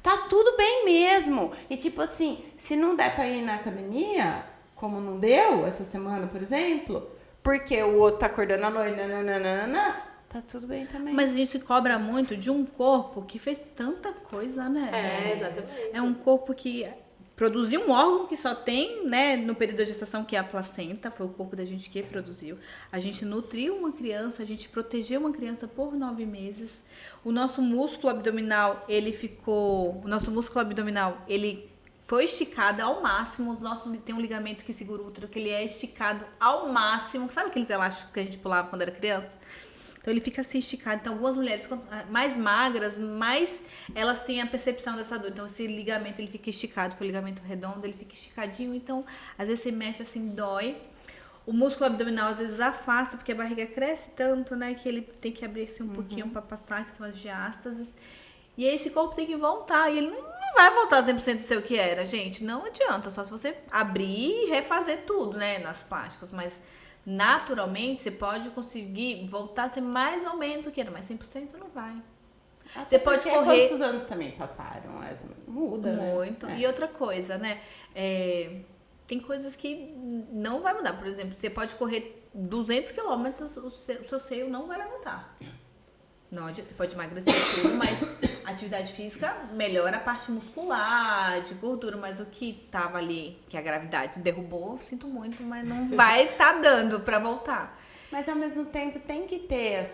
Tá tudo bem mesmo. E tipo assim, se não der pra ir na academia, como não deu essa semana, por exemplo, porque o outro tá acordando à noite, tá tudo bem também. Mas a gente se cobra muito de um corpo que fez tanta coisa, né? Exatamente. É um corpo que produziu um órgão que só tem, né, no período da gestação, que é a placenta. Foi o corpo da gente que produziu. A gente nutriu uma criança, a gente protegeu uma criança por 9 meses. O nosso músculo abdominal, ele foi esticado ao máximo. Os nossos tem um ligamento que segura o útero, que ele é esticado ao máximo. Sabe aqueles elásticos que a gente pulava quando era criança? Então ele fica assim esticado. Então algumas mulheres mais magras, mais elas têm a percepção dessa dor. Então esse ligamento ele fica esticado, que é o ligamento redondo, ele fica esticadinho. Então às vezes você mexe assim, dói. O músculo abdominal às vezes afasta, porque a barriga cresce tanto, né, que ele tem que abrir assim um pouquinho para passar, que são as diástases. E aí esse corpo tem que voltar. E ele não vai voltar 100% a ser o que era, gente. Não adianta, só se você abrir e refazer tudo, né, nas plásticas. Mas naturalmente você pode conseguir voltar a ser mais ou menos o que era, mas 100% não vai. Até Você pode porque correr. Quantos anos também passaram? Muda, Muito. né? E outra coisa, né? Tem coisas que não vai mudar. Por exemplo, você pode correr 200 quilômetros, o seu seio não vai levantar. Não adianta, você pode emagrecer tudo, mas a atividade física melhora a parte muscular, de gordura, mas o que tava ali, que a gravidade derrubou, sinto muito, mas não vai dando pra voltar. Mas ao mesmo tempo tem que ter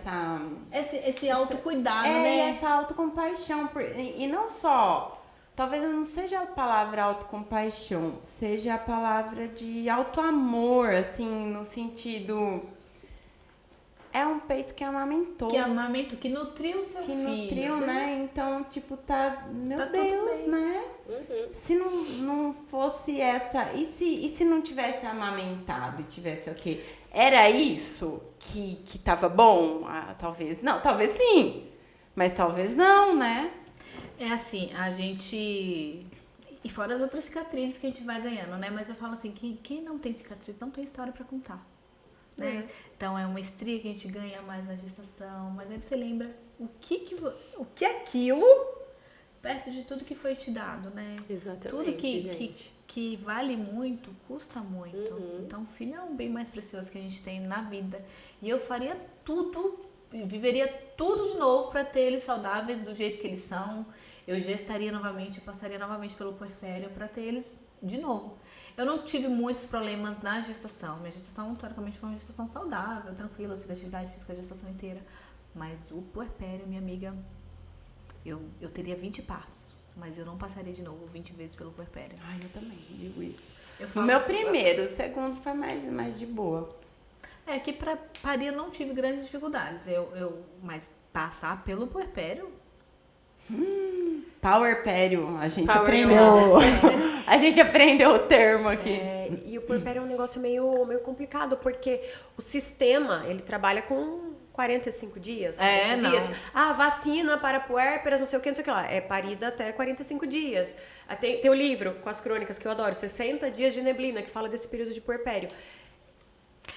Esse autocuidado, e né? essa autocompaixão. E não só, talvez não seja a palavra autocompaixão, seja a palavra de autoamor, assim, no sentido... É um peito que amamentou. Que amamento, que nutriu o seu que filho. nutriu, né? Então, tipo, tá... Meu Tá tudo Deus, bem. né? Se não fosse essa... E se não tivesse amamentado e tivesse o quê? Era isso que tava bom? Ah, talvez não. Talvez sim. Mas talvez não, né? É assim, a gente... E fora as outras cicatrizes que a gente vai ganhando, né? Mas eu falo assim, quem não tem cicatriz não tem história pra contar. Né? Então é uma estria que a gente ganha mais na gestação, mas aí você lembra o que é aquilo perto de tudo que foi te dado, né? Exatamente, Tudo gente. que vale muito, custa muito. Então o filho é um bem mais precioso que a gente tem na vida. E eu faria tudo, viveria tudo de novo para ter eles saudáveis do jeito que eles são. Eu gestaria novamente, eu passaria novamente pelo puerpério para ter eles de novo. Eu não tive muitos problemas na gestação. Minha gestação, teoricamente, foi uma gestação saudável, tranquila. Eu fiz atividade física a gestação inteira. Mas o puerpério, minha amiga, eu teria 20 partos. Mas eu não passaria de novo 20 vezes pelo puerpério. Ai, eu também digo isso. Eu O falo, meu primeiro, o segundo foi mais de boa. É que pra parir eu não tive grandes dificuldades. Mas passar pelo puerpério... Puerpério, a gente Power aprendeu. A gente aprendeu o termo aqui. E o puerpério é um negócio meio complicado, porque o sistema, ele trabalha com 45 dias. 40 dias. Vacina para puérperas, não sei o que, não sei o que lá. É parida até 45 dias. Tem o livro com as crônicas que eu adoro, 60 dias de neblina, que fala desse período de puerpério.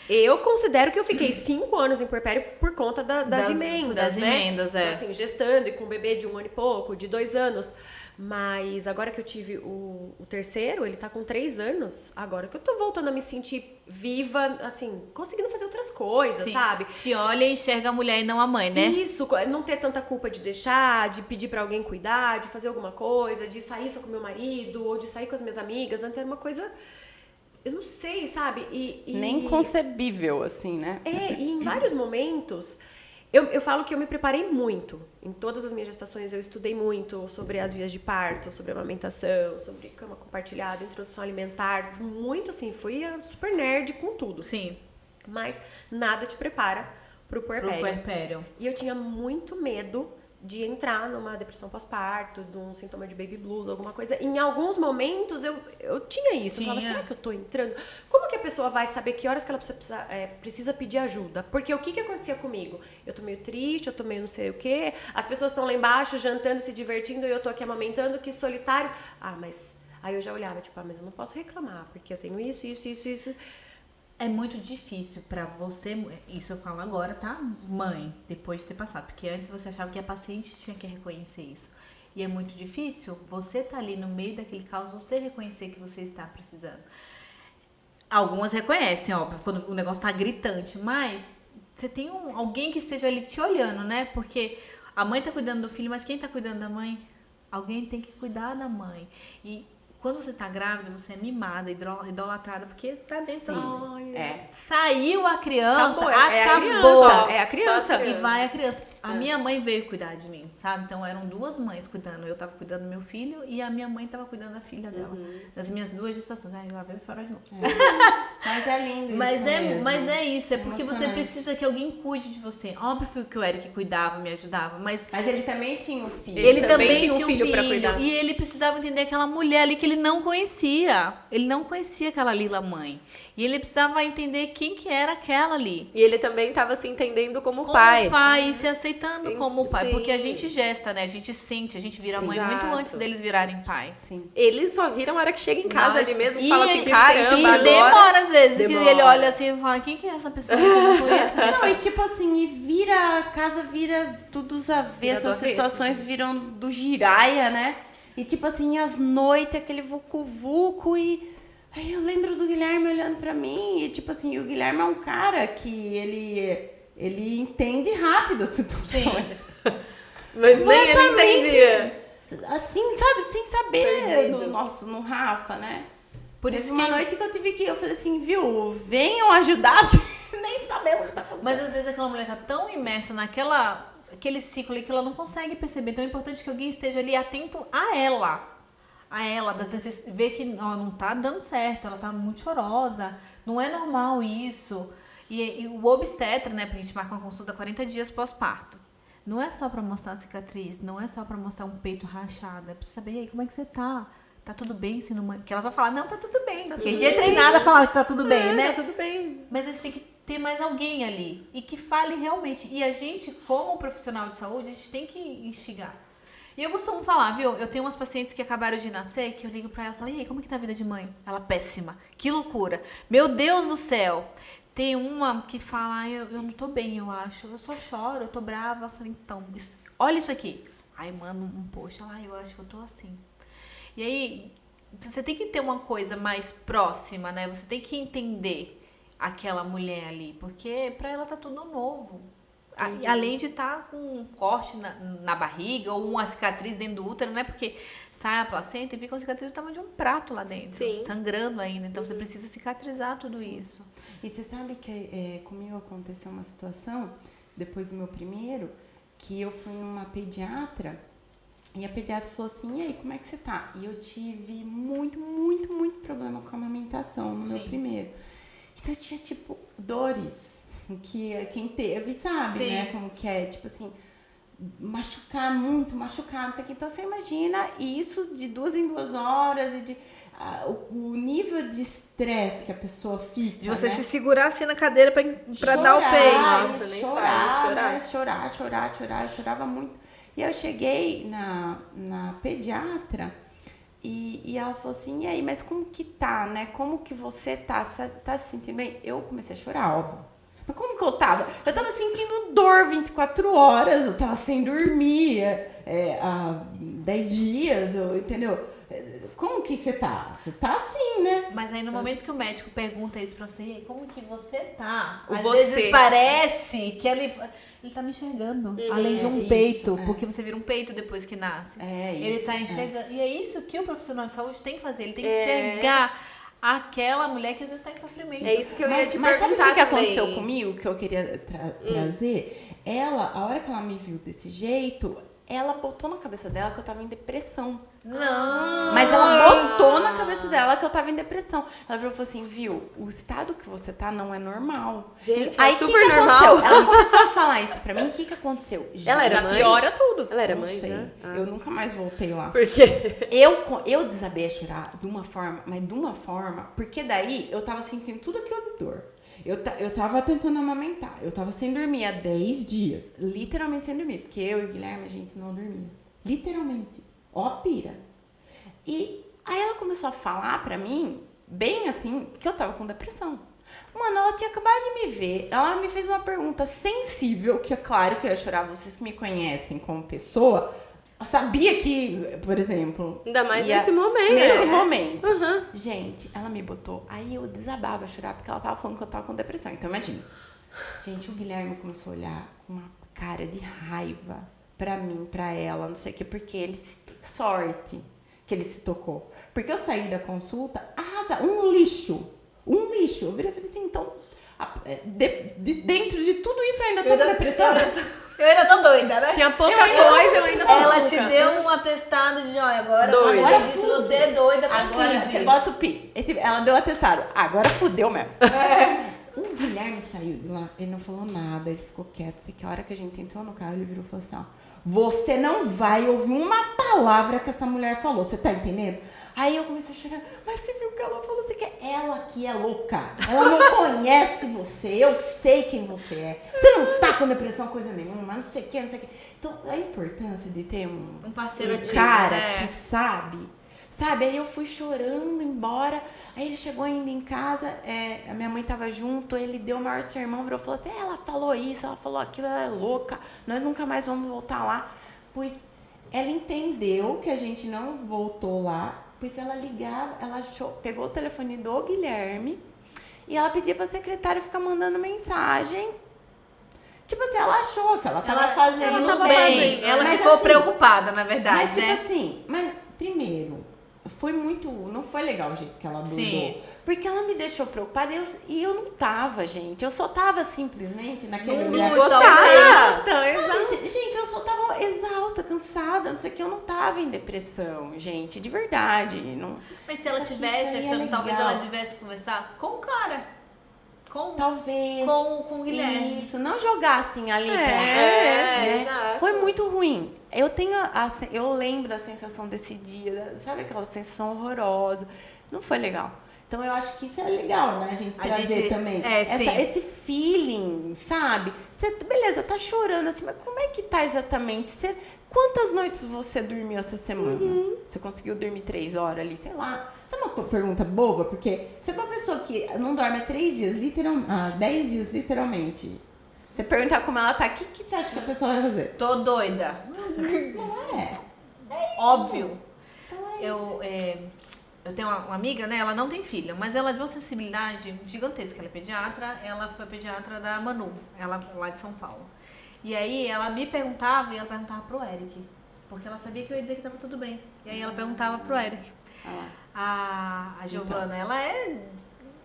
Eu considero que eu fiquei 5 anos em puerpério por conta das emendas, das né? emendas, é. Então, assim, gestando e com um bebê de 1 ano e pouco, de 2 anos. Mas agora que eu tive o terceiro, ele tá com 3 anos. Agora que eu tô voltando a me sentir viva, assim, conseguindo fazer outras coisas, Sim. sabe? Se olha e enxerga a mulher e não a mãe, né? Isso, não ter tanta culpa de deixar, de pedir pra alguém cuidar, de fazer alguma coisa, de sair só com meu marido, ou de sair com as minhas amigas. Antes era uma coisa, eu não sei, sabe? Nem concebível, assim, né? E em vários momentos, eu falo que eu me preparei muito. Em todas as minhas gestações eu estudei muito sobre as vias de parto, sobre amamentação, sobre cama compartilhada, introdução alimentar. Muito assim, fui super nerd com tudo. Sim. Mas nada te prepara pro puerpério. Pro puerpério. E eu tinha muito medo de entrar numa depressão pós-parto, de um sintoma de baby blues, alguma coisa. Em alguns momentos eu tinha isso. Eu falava, será que eu tô entrando? Como que a pessoa vai saber que horas que ela precisa pedir ajuda? Porque o que acontecia comigo? Eu tô meio triste, eu tô meio não sei o quê. As pessoas estão lá embaixo jantando, se divertindo, e eu tô aqui amamentando, que solitário. Mas... Aí eu já olhava, tipo, mas eu não posso reclamar, porque eu tenho isso. É muito difícil pra você, isso eu falo agora, tá? Mãe, depois de ter passado. Porque antes você achava que a paciente tinha que reconhecer isso. E é muito difícil você tá ali no meio daquele caos, você reconhecer que você está precisando. Algumas reconhecem, óbvio, quando o negócio tá gritante. Mas você tem alguém que esteja ali te olhando, né? Porque a mãe tá cuidando do filho, mas quem tá cuidando da mãe? Alguém tem que cuidar da mãe. E... quando você tá grávida, você é mimada, idolatrada, porque tá dentro. Saiu a criança, acabou. É a criança. E vai a criança. A minha mãe veio cuidar de mim, sabe? Então eram 2 mães cuidando. Eu tava cuidando do meu filho e a minha mãe tava cuidando da filha dela. Das minhas 2 gestações. Aí ela veio fora de novo. Mas é lindo isso Mas mesmo. é isso, é porque você Emocionante. precisa que alguém cuide de você. Óbvio que o Eric cuidava, me ajudava, mas Mas ele também tinha um filho. ele também tinha um tinha um filho pra cuidar. E ele precisava entender aquela mulher ali que ele não conhecia. Ele não conhecia aquela Lila mãe. E ele precisava entender quem que era aquela ali. E ele também tava se entendendo como Como pai. pai, e se aceitando como pai. Sim. Porque a gente gesta, né? A gente sente, a gente vira mãe muito Exato. antes deles virarem pai. Sim. Eles só viram a hora que chega em casa Não, ali mesmo e e fala assim, ele caramba, E agora... demora às vezes, que Demora. ele olha assim e fala, quem que é essa pessoa que eu não conheço? Não, e tipo assim, a casa vira tudo os avessos, Vira do as avesso, situações viram do giraia, né? E tipo assim, as noites, aquele vucu-vucu e... Aí eu lembro do Guilherme olhando pra mim e tipo assim, o Guilherme é um cara que ele entende rápido as situações. Mas nem ele Completamente, entendia. assim, sabe? Sem saber Perdido. no Rafa, né? Por Teve isso uma que... noite que eu tive que ir, eu falei assim, viu, venham ajudar, porque nem sabemos o que tá acontecendo. Mas às vezes aquela mulher tá tão imersa aquele ciclo ali que ela não consegue perceber. Então é importante que alguém esteja ali atento a ela. Ver que ó, não tá dando certo, ela tá muito chorosa, não é normal isso. E o obstetra, né, pra gente marcar uma consulta 40 dias pós-parto. Não é só pra mostrar a cicatriz, não é só pra mostrar um peito rachado, é pra saber, e aí, como é que você tá? Tá tudo bem sendo mãe? Porque elas vão falar, não, tá tudo bem. Porque a gente é treinada a falar que tá tudo bem, né? Tá tudo bem. Mas eles têm que ter mais alguém ali e que fale realmente. E a gente, como profissional de saúde, a gente tem que instigar. E eu costumo falar, viu? Eu tenho umas pacientes que acabaram de nascer, que eu ligo pra ela e falo, e aí, como é que tá a vida de mãe? Ela, péssima. Que loucura. Meu Deus do céu. Tem uma que fala, eu não tô bem, eu acho. Eu só choro, eu tô brava. Eu falei, então, olha isso aqui. Aí manda um post, ela, eu acho que eu tô assim. E aí, você tem que ter uma coisa mais próxima, né? Você tem que entender aquela mulher ali, porque pra ela tá tudo novo. Além de estar com um corte na barriga ou uma cicatriz dentro do útero, né? Porque sai a placenta e fica uma cicatriz do tamanho de um prato lá dentro, Sim. sangrando ainda. Então você precisa cicatrizar tudo isso. E você sabe que comigo aconteceu uma situação, depois do meu primeiro, que eu fui numa pediatra e a pediatra falou assim, e aí, como é que você tá? E eu tive muito problema com a amamentação no meu primeiro. Então eu tinha, tipo, dores, que quem teve sabe, Sim. né? Como que é, tipo assim, machucar, não sei o que. Então você imagina isso de 2 em 2 horas e o nível de estresse que a pessoa fica, De você né? se segurar assim na cadeira pra dar o peito. Nossa, nem fala, chorar, eu chorava muito. E eu cheguei na pediatra E ela falou assim, e aí, mas como que tá, né? Como que você tá? Você tá se sentindo bem? Eu comecei a chorar, óbvio. Mas como que eu tava? Eu tava sentindo dor 24 horas, eu tava sem dormir há 10 dias, entendeu? Como que você tá? Você tá assim, né? Mas aí no momento que o médico pergunta isso pra você, "E aí, como que você tá?" O Às você. vezes parece que ele tá me enxergando, além de um isso, peito, porque você vira um peito depois que nasce. É Ele isso, tá enxergando. E é isso que o profissional de saúde tem que fazer, ele tem que enxergar aquela mulher que às vezes tá em sofrimento. É isso que eu ia te Mas sabe o perguntar que também. aconteceu comigo, que eu queria trazer? Ela, a hora que ela me viu desse jeito, ela botou na cabeça dela que eu tava em depressão. Não! Mas ela botou na cabeça dela que eu tava em depressão. Ela virou e falou assim, viu, o estado que você tá não é normal. Gente, aí é o que super que normal. aconteceu? Ela começou a falar isso pra mim, o que aconteceu? Ela era Já mãe? piora tudo. Ela era Não mãe sei. já? Ah. Eu nunca mais voltei lá. Por quê? Eu desabei a chorar de uma forma, mas de uma forma, porque daí eu tava sentindo tudo aquilo de dor. Eu tava tentando amamentar, eu tava sem dormir há 10 dias, literalmente sem dormir, porque eu e o Guilherme, a gente não dormia. Literalmente. Ó, pira. E aí ela começou a falar pra mim, bem assim, que eu tava com depressão. Mano, ela tinha acabado de me ver, ela me fez uma pergunta sensível, que é claro que eu ia chorar, vocês que me conhecem como pessoa, sabia que, por exemplo... Ainda mais nesse momento. Nesse momento. Uhum. Gente, ela me botou, aí eu desabava a chorar, porque ela tava falando que eu tava com depressão, então imagina. Gente, o Guilherme começou a olhar com uma cara de raiva pra mim, pra ela, não sei o que, porque ele... Sorte que ele se tocou. Porque eu saí da consulta, um lixo. Eu virei e falei assim, então, dentro de tudo isso eu ainda tô com depressão? Eu ainda tô doida, né? Tinha pouca Eu ainda tô coisa, com eu ainda depressão. Ela tô te louca. deu um atestado de, olha, agora Doida. agora Agora disso, fudeu. você é doida, tá Agora, você fudido. bota o pi. Ela deu atestado. Agora fudeu mesmo. O Guilherme saiu de lá, ele não falou nada, ele ficou quieto. Sei que a hora que a gente entrou no carro, ele virou e falou assim, ó, você não vai ouvir uma palavra que essa mulher falou, você tá entendendo? Aí eu comecei a chorar, mas você viu que ela falou, você quer? Ela que é louca, ela não conhece você, eu sei quem você é. Você não tá com depressão, coisa nenhuma, não sei o que, não sei o que. Então, a importância de ter Um parceiro ativo, cara né? que sabe, aí eu fui chorando embora, aí ele chegou ainda em casa, a minha mãe tava junto, ele deu o maior sermão, virou e falou assim, ela falou isso, ela falou aquilo, ela é louca, nós nunca mais vamos voltar lá. Pois ela entendeu que a gente não voltou lá, pois ela ligava, ela pegou o telefone do Guilherme e ela pedia pra secretária ficar mandando mensagem. Tipo assim, ela achou que ela tava fazendo ela tava bem. fazendo. Ela Mas ficou assim, preocupada, na verdade, mas, tipo né? assim, mas primeiro, não foi legal o jeito que ela abordou. Sim. Porque ela me deixou preocupada e eu não tava, gente. Eu só tava simplesmente naquele Num lugar. luto Sabe, gente, eu só tava exausta, cansada, não sei o que. Eu não tava em depressão, gente, de verdade. Não... Mas se ela Só que tivesse isso aí é achando, talvez legal. ela tivesse conversar com o cara. Talvez. Com o Guilherme. Isso, não jogar assim ali pra É, exato. né? Foi muito ruim. Eu lembro da sensação desse dia, sabe aquela sensação horrorosa. Não foi legal. Então eu acho que isso é legal, né? A gente trazer também. sim. Esse feeling, sabe? Você, beleza, tá chorando assim, mas como é que tá exatamente? Quantas noites você dormiu essa semana? Você conseguiu dormir 3 horas ali, sei lá. Sabe uma pergunta boba? Porque você é uma pessoa que não dorme há 3 dias, 10 dias, literalmente. Você perguntar como ela tá, o que você acha que a pessoa vai fazer? Tô doida. Não é. Óbvio. Então Eu tenho uma amiga, né? Ela não tem filha, mas ela é de uma sensibilidade gigantesca. Ela é pediatra, ela foi pediatra da Manu, ela lá de São Paulo. E aí ela me perguntava e ela perguntava pro Eric, porque ela sabia que eu ia dizer que tava tudo bem. E aí ela perguntava pro Eric. A Giovana, ela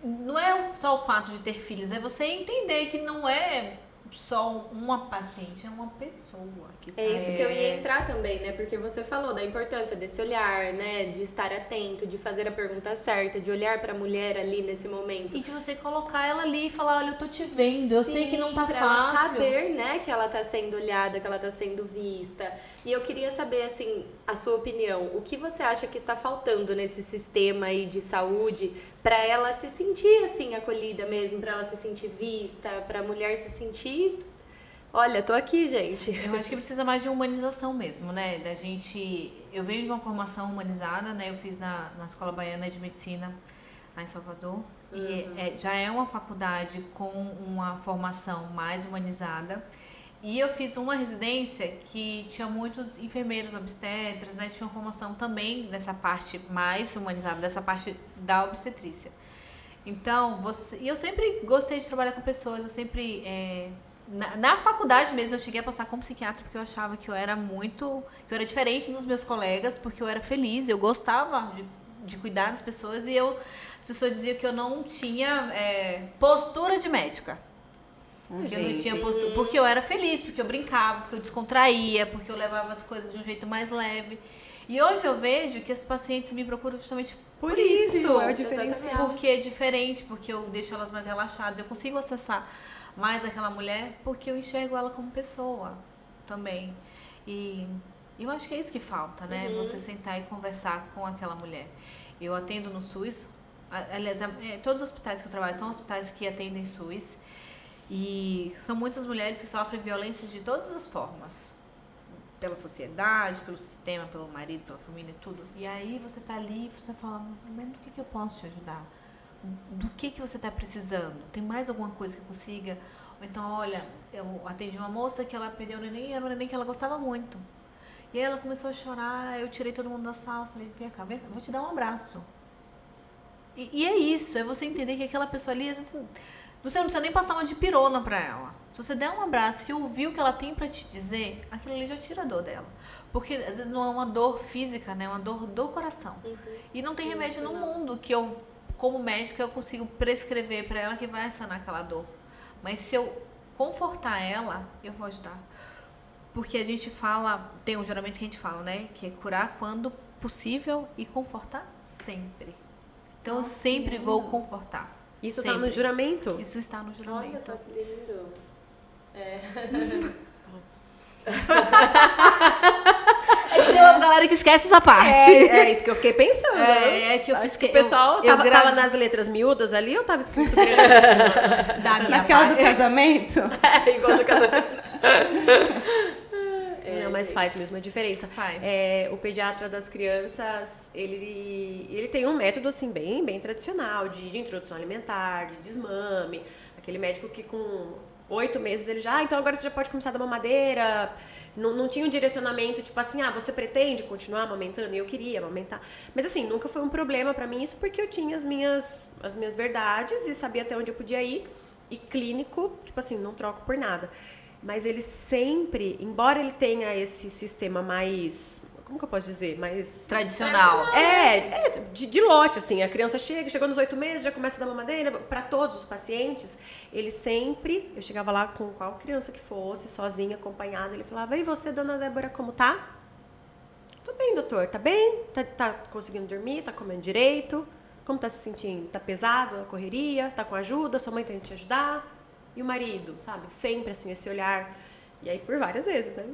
não é só o fato de ter filhos, é você entender que não é só uma paciente, é uma pessoa que tá... É isso que eu ia entrar também, né? Porque você falou da importância desse olhar, né? De estar atento, de fazer a pergunta certa, de olhar pra mulher ali nesse momento. E de você colocar ela ali e falar, olha, eu tô te vendo, eu sei que não tá pra ela fácil. saber, né, que ela tá sendo olhada, que ela tá sendo vista. E eu queria saber, assim, a sua opinião. O que você acha que está faltando nesse sistema aí de saúde pra ela se sentir, assim, acolhida mesmo, pra ela se sentir vista, pra mulher se sentir Olha, tô aqui, gente. Eu acho que precisa mais de humanização mesmo, né? Da gente... Eu venho de uma formação humanizada, né? Eu fiz na Escola Baiana de Medicina, lá em Salvador. E já é uma faculdade com uma formação mais humanizada. E eu fiz uma residência que tinha muitos enfermeiros obstetras, né? Tinha uma formação também nessa parte mais humanizada, dessa parte da obstetrícia. Então, e eu sempre gostei de trabalhar com pessoas, eu sempre... Na faculdade mesmo, eu cheguei a passar como psiquiatra porque eu achava que eu era diferente dos meus colegas, porque eu era feliz, eu gostava de cuidar das pessoas e as pessoas diziam que eu não tinha postura de médica. Que eu não tinha postura, porque eu era feliz, porque eu brincava, porque eu descontraía, porque eu levava as coisas de um jeito mais leve. E hoje eu vejo que as pacientes me procuram justamente por isso. É o diferencial. Porque é diferente, porque eu deixo elas mais relaxadas, eu consigo acessar mais aquela mulher porque eu enxergo ela como pessoa também. E eu acho que é isso que falta, né? Você sentar e conversar com aquela mulher. Eu atendo no SUS, aliás, todos os hospitais que eu trabalho são hospitais que atendem SUS. E são muitas mulheres que sofrem violências de todas as formas. Pela sociedade, pelo sistema, pelo marido, pela família, tudo. E aí você tá ali e você fala, mas do que eu posso te ajudar? Do que você está precisando? Tem mais alguma coisa que eu consiga? Ou então, olha, eu atendi uma moça que ela perdeu o neném e era um neném que ela gostava muito. E aí ela começou a chorar, eu tirei todo mundo da sala, falei, vem cá, eu vou te dar um abraço. E é isso, é você entender que aquela pessoa ali, às vezes, você não precisa nem passar uma dipirona pra ela. Se você der um abraço e ouvir o que ela tem pra te dizer, aquilo ali já tira a dor dela. Porque às vezes não é uma dor física, né? É uma dor do coração. E não tem remédio no mundo que eu, como médica, eu consigo prescrever pra ela que vai sanar aquela dor. Mas se eu confortar ela, eu vou ajudar. Porque a gente fala, tem um juramento que a gente fala, né? Que é curar quando possível e confortar sempre. Então eu sempre vou confortar. Isso sempre. tá no juramento? Isso está no juramento. Olha só que lindo. Tem uma galera que esquece essa parte. É isso que eu fiquei pensando. É que eu Acho fiz que o pessoal tava nas letras miúdas ali, eu tava escrito grande. da minha Naquela do parte. casamento? Igual do casamento. Não, mas faz mesmo a diferença. Faz. O pediatra das crianças, ele tem um método assim bem tradicional de introdução alimentar, de desmame. Aquele médico que com 8 meses ele já, então agora você já pode começar a dar mamadeira. Não tinha um direcionamento, tipo assim, você pretende continuar amamentando? E eu queria amamentar. Mas assim, nunca foi um problema pra mim isso, porque eu tinha as minhas verdades e sabia até onde eu podia ir. E clínico, tipo assim, não troco por nada. Mas ele sempre, embora ele tenha esse sistema mais, como que eu posso dizer? Mais Tradicional. De lote, assim. A criança chegou nos 8 meses, já começa a dar mamadeira. Para todos os pacientes, ele sempre, eu chegava lá com qual criança que fosse, sozinha, acompanhada, ele falava, e você, dona Débora, como tá? Tô bem, doutor, tá bem? Tá conseguindo dormir? Tá comendo direito? Como tá se sentindo? Tá pesado a correria? Tá com ajuda? Sua mãe vem te ajudar? E o marido, sabe? Sempre assim, esse olhar. E aí por várias vezes, né?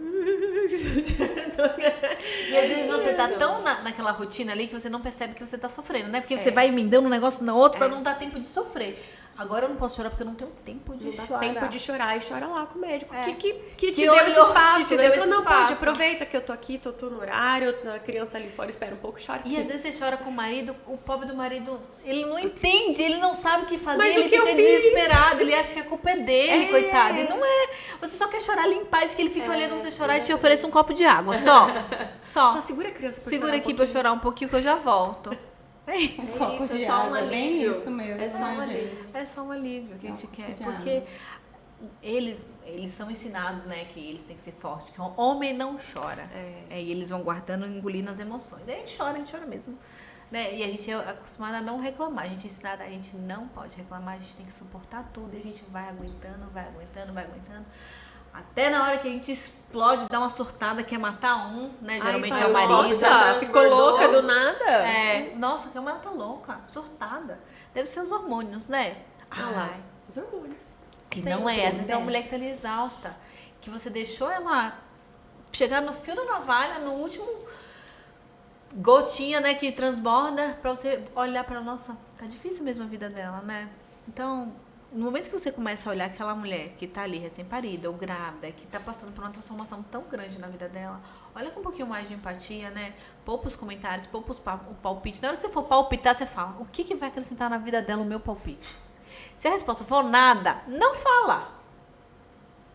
E às vezes você tá tão naquela rotina ali que você não percebe que você tá sofrendo, né? Porque você vai emendando um negócio na outra pra não dar tempo de sofrer. Agora eu não posso chorar porque eu não tenho tempo de chorar. Tempo de chorar e chora lá com o médico. Que te Que deu esse olhou, espaço. que te Né? deu Ele falou, esse não, pode, espaço. aproveita que eu tô aqui, tô no horário, a criança ali fora espera um pouco, chora. E às vezes você chora com o marido, o pobre do marido, ele não entende, ele não sabe o que fazer, Mas o ele que eu fica fiz? desesperado, ele acha que a culpa é dele, coitado. E não é. Você só quer chorar, limpar, isso que ele fica olhando você chorar e te oferece um copo de água, só. Só segura a criança pra Segura chorar aqui pra eu chorar um pouquinho que eu já volto. É isso. Um copo isso, de é só um água, bem alívio. isso mesmo, É só um né, alívio. gente? É só um alívio que a gente quer, de porque eles são ensinados, né, que eles têm que ser fortes, que o homem não chora. E eles vão guardando, engolindo as emoções. Daí a gente chora mesmo. Né? E a gente é acostumado a não reclamar, a gente é ensinado, a gente não pode reclamar, a gente tem que suportar tudo e a gente vai aguentando. Até na hora que a gente explode, dá uma surtada, quer matar um, né? Geralmente é o marido. Nossa, ficou louca do nada? Nossa, que a mulher tá louca, surtada. Deve ser os hormônios, né? Lá, os hormônios. E não é, às vezes é uma mulher que tá ali exausta, que você deixou ela chegar no fio da navalha, no último gotinha, né, que transborda, pra você olhar pra ela, nossa, tá difícil mesmo a vida dela, né? Então, no momento que você começa a olhar aquela mulher que tá ali recém-parida ou grávida, que tá passando por uma transformação tão grande na vida dela, olha com um pouquinho mais de empatia, né? Poupa os comentários, poupa o palpite. Na hora que você for palpitar, você fala, o que vai acrescentar na vida dela o meu palpite? Se a resposta for nada, não fala.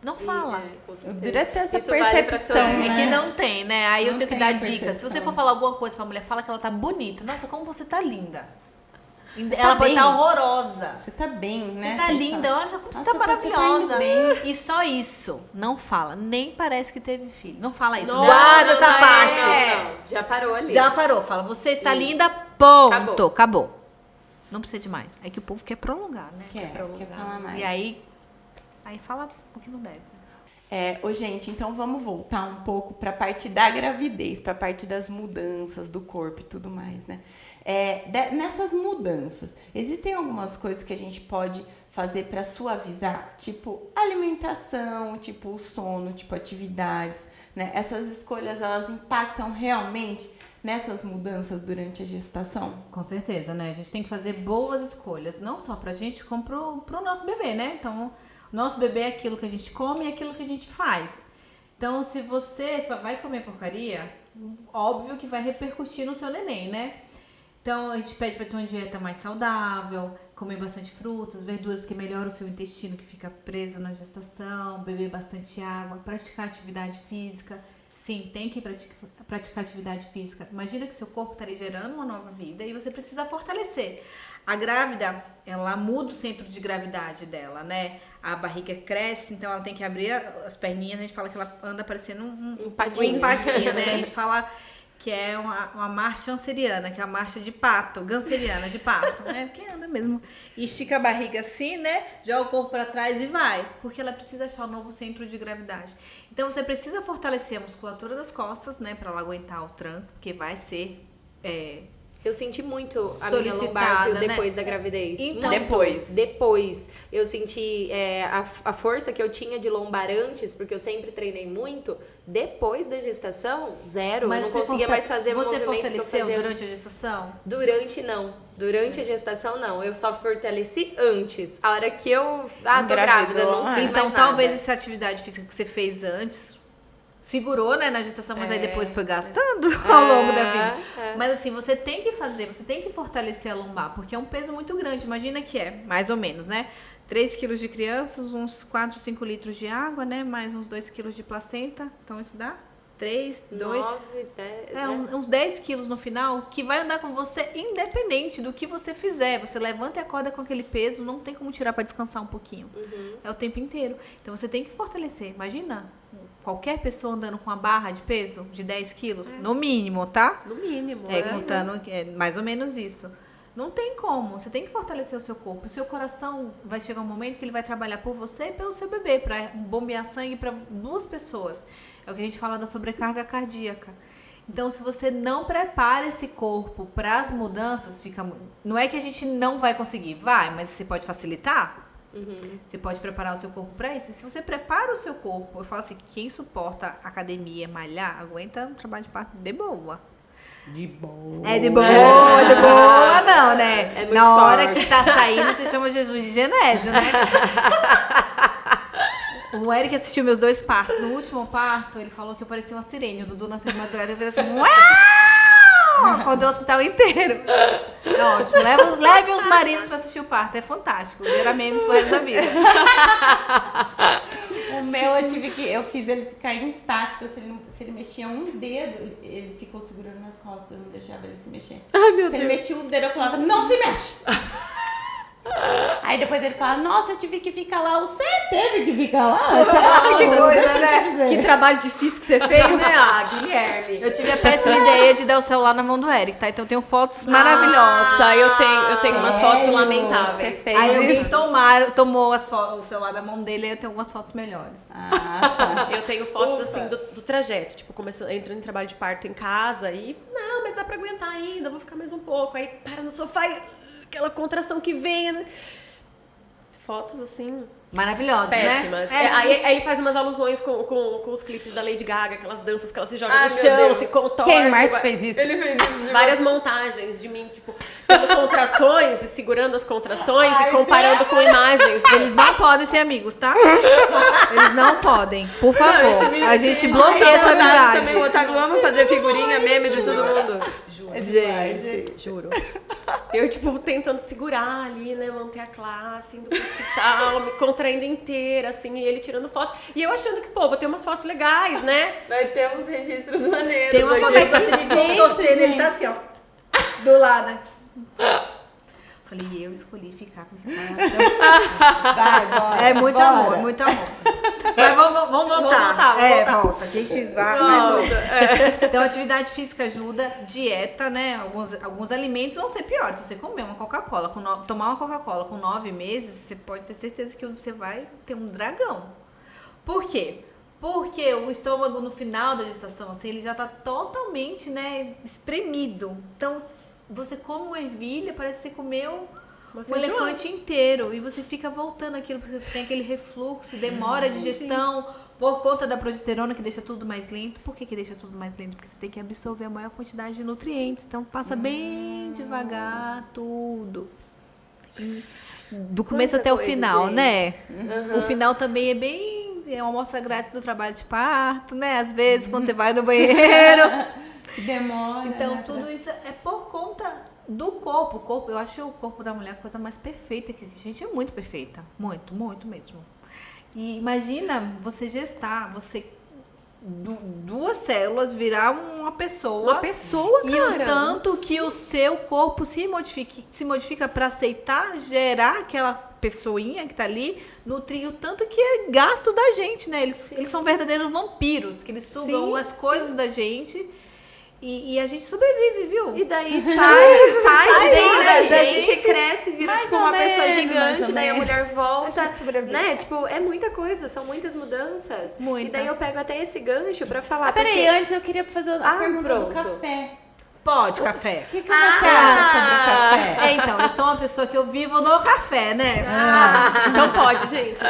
Não fala. Eu diria ter essa Isso vale pra percepção, todo mundo. É né? que não tem, né? Aí eu Não tenho que tem dar a dicas. Se percepção. você for falar alguma coisa pra mulher, fala que ela tá bonita. Nossa, como você tá linda. tá Ela pode bem. estar horrorosa. Você tá bem, né? Você tá Tem que linda, falar. olha só como você Nossa, tá você tá maravilhosa. indo bem. E só isso. Não fala. Nem parece que teve filho. Não fala isso. Não, Guarda essa não, parte. Não, já parou ali. Já parou. Fala, você está linda, ponto. Acabou. Acabou. Não precisa de mais. É que o povo quer prolongar, né? Quer falar mais. E aí fala o que não deve. Ô, gente, então vamos voltar um pouco para a parte da gravidez, para a parte das mudanças do corpo e tudo mais, né? Nessas mudanças, existem algumas coisas que a gente pode fazer para suavizar, tipo alimentação, tipo o sono, tipo atividades, né? Essas escolhas, elas impactam realmente nessas mudanças durante a gestação? Com certeza, né? A gente tem que fazer boas escolhas, não só pra gente, como pro nosso bebê, né? Então, nosso bebê é aquilo que a gente come e aquilo que a gente faz. Então, se você só vai comer porcaria, óbvio que vai repercutir no seu neném, né? Então, a gente pede pra ter uma dieta mais saudável, comer bastante frutas, verduras que melhoram o seu intestino que fica preso na gestação, beber bastante água, praticar atividade física. Sim, tem que praticar atividade física. Imagina que seu corpo está gerando uma nova vida e você precisa fortalecer. A grávida, ela muda o centro de gravidade dela, né? A barriga cresce, então ela tem que abrir as perninhas. A gente fala que ela anda parecendo um patinho. patinho, né? A gente fala que é uma marcha anseriana, que é a marcha de pato, ganseriana de pato, né? Porque anda mesmo. E estica a barriga assim, né? Joga o corpo para trás e vai. Porque ela precisa achar um novo centro de gravidade. Então, você precisa fortalecer a musculatura das costas, né? Para ela aguentar o tranco, porque vai ser... Eu senti muito a minha Solicitada, lombar né? depois da gravidez. Então, Muito. Depois. Eu senti a força que eu tinha de lombar antes, porque eu sempre treinei muito. Depois da gestação, zero. Eu não conseguia mais fazer os Você movimentos que eu fortaleceu fazia durante a gestação? Durante, não. Durante a gestação, não. Eu só fortaleci antes. A hora que eu... tô Engravidou. grávida, não fiz Então, mais talvez nada. essa atividade física que você fez antes segurou, né, na gestação, mas aí depois foi gastando ao longo da vida. Mas assim, você tem que fazer, você tem que fortalecer a lombar, porque é um peso muito grande. Imagina que mais ou menos, né? 3 quilos de crianças, uns 4, 5 litros de água, né? Mais uns 2 quilos de placenta. Então, isso dá 3, 2... 9, 10... uns 10 quilos no final, que vai andar com você independente do que você fizer. Você levanta e acorda com aquele peso, não tem como tirar para descansar um pouquinho. É o tempo inteiro. Então, você tem que fortalecer. Imagina qualquer pessoa andando com uma barra de peso de 10 quilos, no mínimo, tá? No mínimo. Contando, mais ou menos isso. Não tem como. Você tem que fortalecer o seu corpo. O seu coração vai chegar um momento que ele vai trabalhar por você e pelo seu bebê, para bombear sangue para 2 pessoas. É o que a gente fala da sobrecarga cardíaca. Então, se você não prepara esse corpo para as mudanças, não é que a gente não vai conseguir, vai, mas você pode facilitar. Você pode preparar o seu corpo para isso. E se você prepara o seu corpo, eu falo assim, quem suporta academia, malhar, aguenta um trabalho de parto de boa. De boa. É de boa não, né? É muito Na hora forte. que tá saindo, você chama Jesus de Genésio, né? O Eric assistiu meus 2 partos. No último parto, ele falou que eu parecia uma sirene. O Dudu nasceu de madrugada e fez assim... Uau! Acordou o hospital inteiro. É ótimo. Leve os maridos pra assistir o parto. É fantástico. Gera memes pro resto da vida. O meu, eu fiz ele ficar intacto. Se ele mexia um dedo, ele ficou segurando nas costas. Eu não deixava ele se mexer. Se ele mexia um dedo, eu falava, não se mexe! Aí depois ele fala, nossa, eu tive que ficar lá. Você teve que ficar lá? Que coisa, Deixa eu te né? dizer. Que trabalho difícil que você fez, né? Guilherme. Eu tive a péssima ideia de dar o celular na mão do Eric, tá? Então eu tenho fotos maravilhosas. Nossa, eu tenho umas fotos Sério? lamentáveis. Você fez Aí alguém isso? tomou o celular da mão dele e eu tenho algumas fotos melhores. Ah, tá. Eu tenho fotos assim do trajeto, tipo, entrando em trabalho de parto em casa e não, mas dá pra aguentar ainda, vou ficar mais um pouco. Aí para no sofá e aquela contração que vem, né? fotos assim, Maravilhosa, péssimas. né? Aí ele faz umas alusões com os clipes da Lady Gaga, aquelas danças que ela se joga Ai, no meu chão, Deus. se contorce. Quem mais fez isso? Ele fez isso. Várias montagens de mim, tipo, tendo contrações e segurando as contrações e comparando com imagens dele. Eles não podem ser amigos, tá? Eles não podem. Por favor. A gente bloqueia essa amizade. Também o Otávio ama fazer figurinha, meme de todo mundo. Juro. Gente. Juro. Eu, tipo, tentando segurar ali, né? Manter a classe, indo pro hospital, me contraindo inteira, assim, e ele tirando foto. E eu achando que, pô, vou ter umas fotos legais, né? Vai ter uns registros maneiros. Tem uma aqui. foto de torcendo, ele tá assim, ó. Do lado. Falei, eu escolhi ficar com esse cara. Vai, bora. É muito bora. amor, muito amor. Mas vamos voltar. Vamos voltar. Volta. A gente vai volta. Então, atividade física ajuda, dieta, né? Alguns alimentos vão ser piores. Se você comer uma Coca-Cola, tomar uma Coca-Cola com 9 meses, você pode ter certeza que você vai ter um dragão. Por quê? Porque o estômago no final da gestação, assim, ele já tá totalmente, né, espremido. Então, você come uma ervilha, parece que você comeu um elefante inteiro. E você fica voltando aquilo, porque você tem aquele refluxo, demora a digestão, por conta da progesterona, que deixa tudo mais lento. Por que deixa tudo mais lento? Porque você tem que absorver a maior quantidade de nutrientes. Então, passa bem devagar tudo. Do começo Quanta até o coisa, final, gente. né? O final também é bem... É uma amostra grátis do trabalho de parto, né? Às vezes, quando você vai no banheiro. Demora. Então, né? tudo isso é por conta do corpo. O corpo, eu acho o corpo da mulher a coisa mais perfeita que existe. A gente é muito perfeita. Muito, muito mesmo. E imagina você gestar, você... duas células virar uma pessoa. Uma pessoa, E cara. o tanto que o seu corpo se modifica para aceitar gerar aquela pessoinha que tá ali, nutrir o tanto que é gasto da gente, né? Eles são verdadeiros vampiros, que eles sugam Sim, as coisas da gente e a gente sobrevive, viu? E daí sai dentro da da gente, gente. cresce, vira Mais tipo ou uma pessoa menos, mais gigante, ou daí a menos. mulher volta, A gente sobrevive. né? Tipo, é muita coisa, são muitas mudanças. Muita. E daí eu pego até esse gancho pra falar. Peraí, porque- antes eu queria fazer a pergunta do pronto. café. Pode, café. O que você acha sobre o café? Então, eu sou uma pessoa que eu vivo no café, né? Então pode, gente.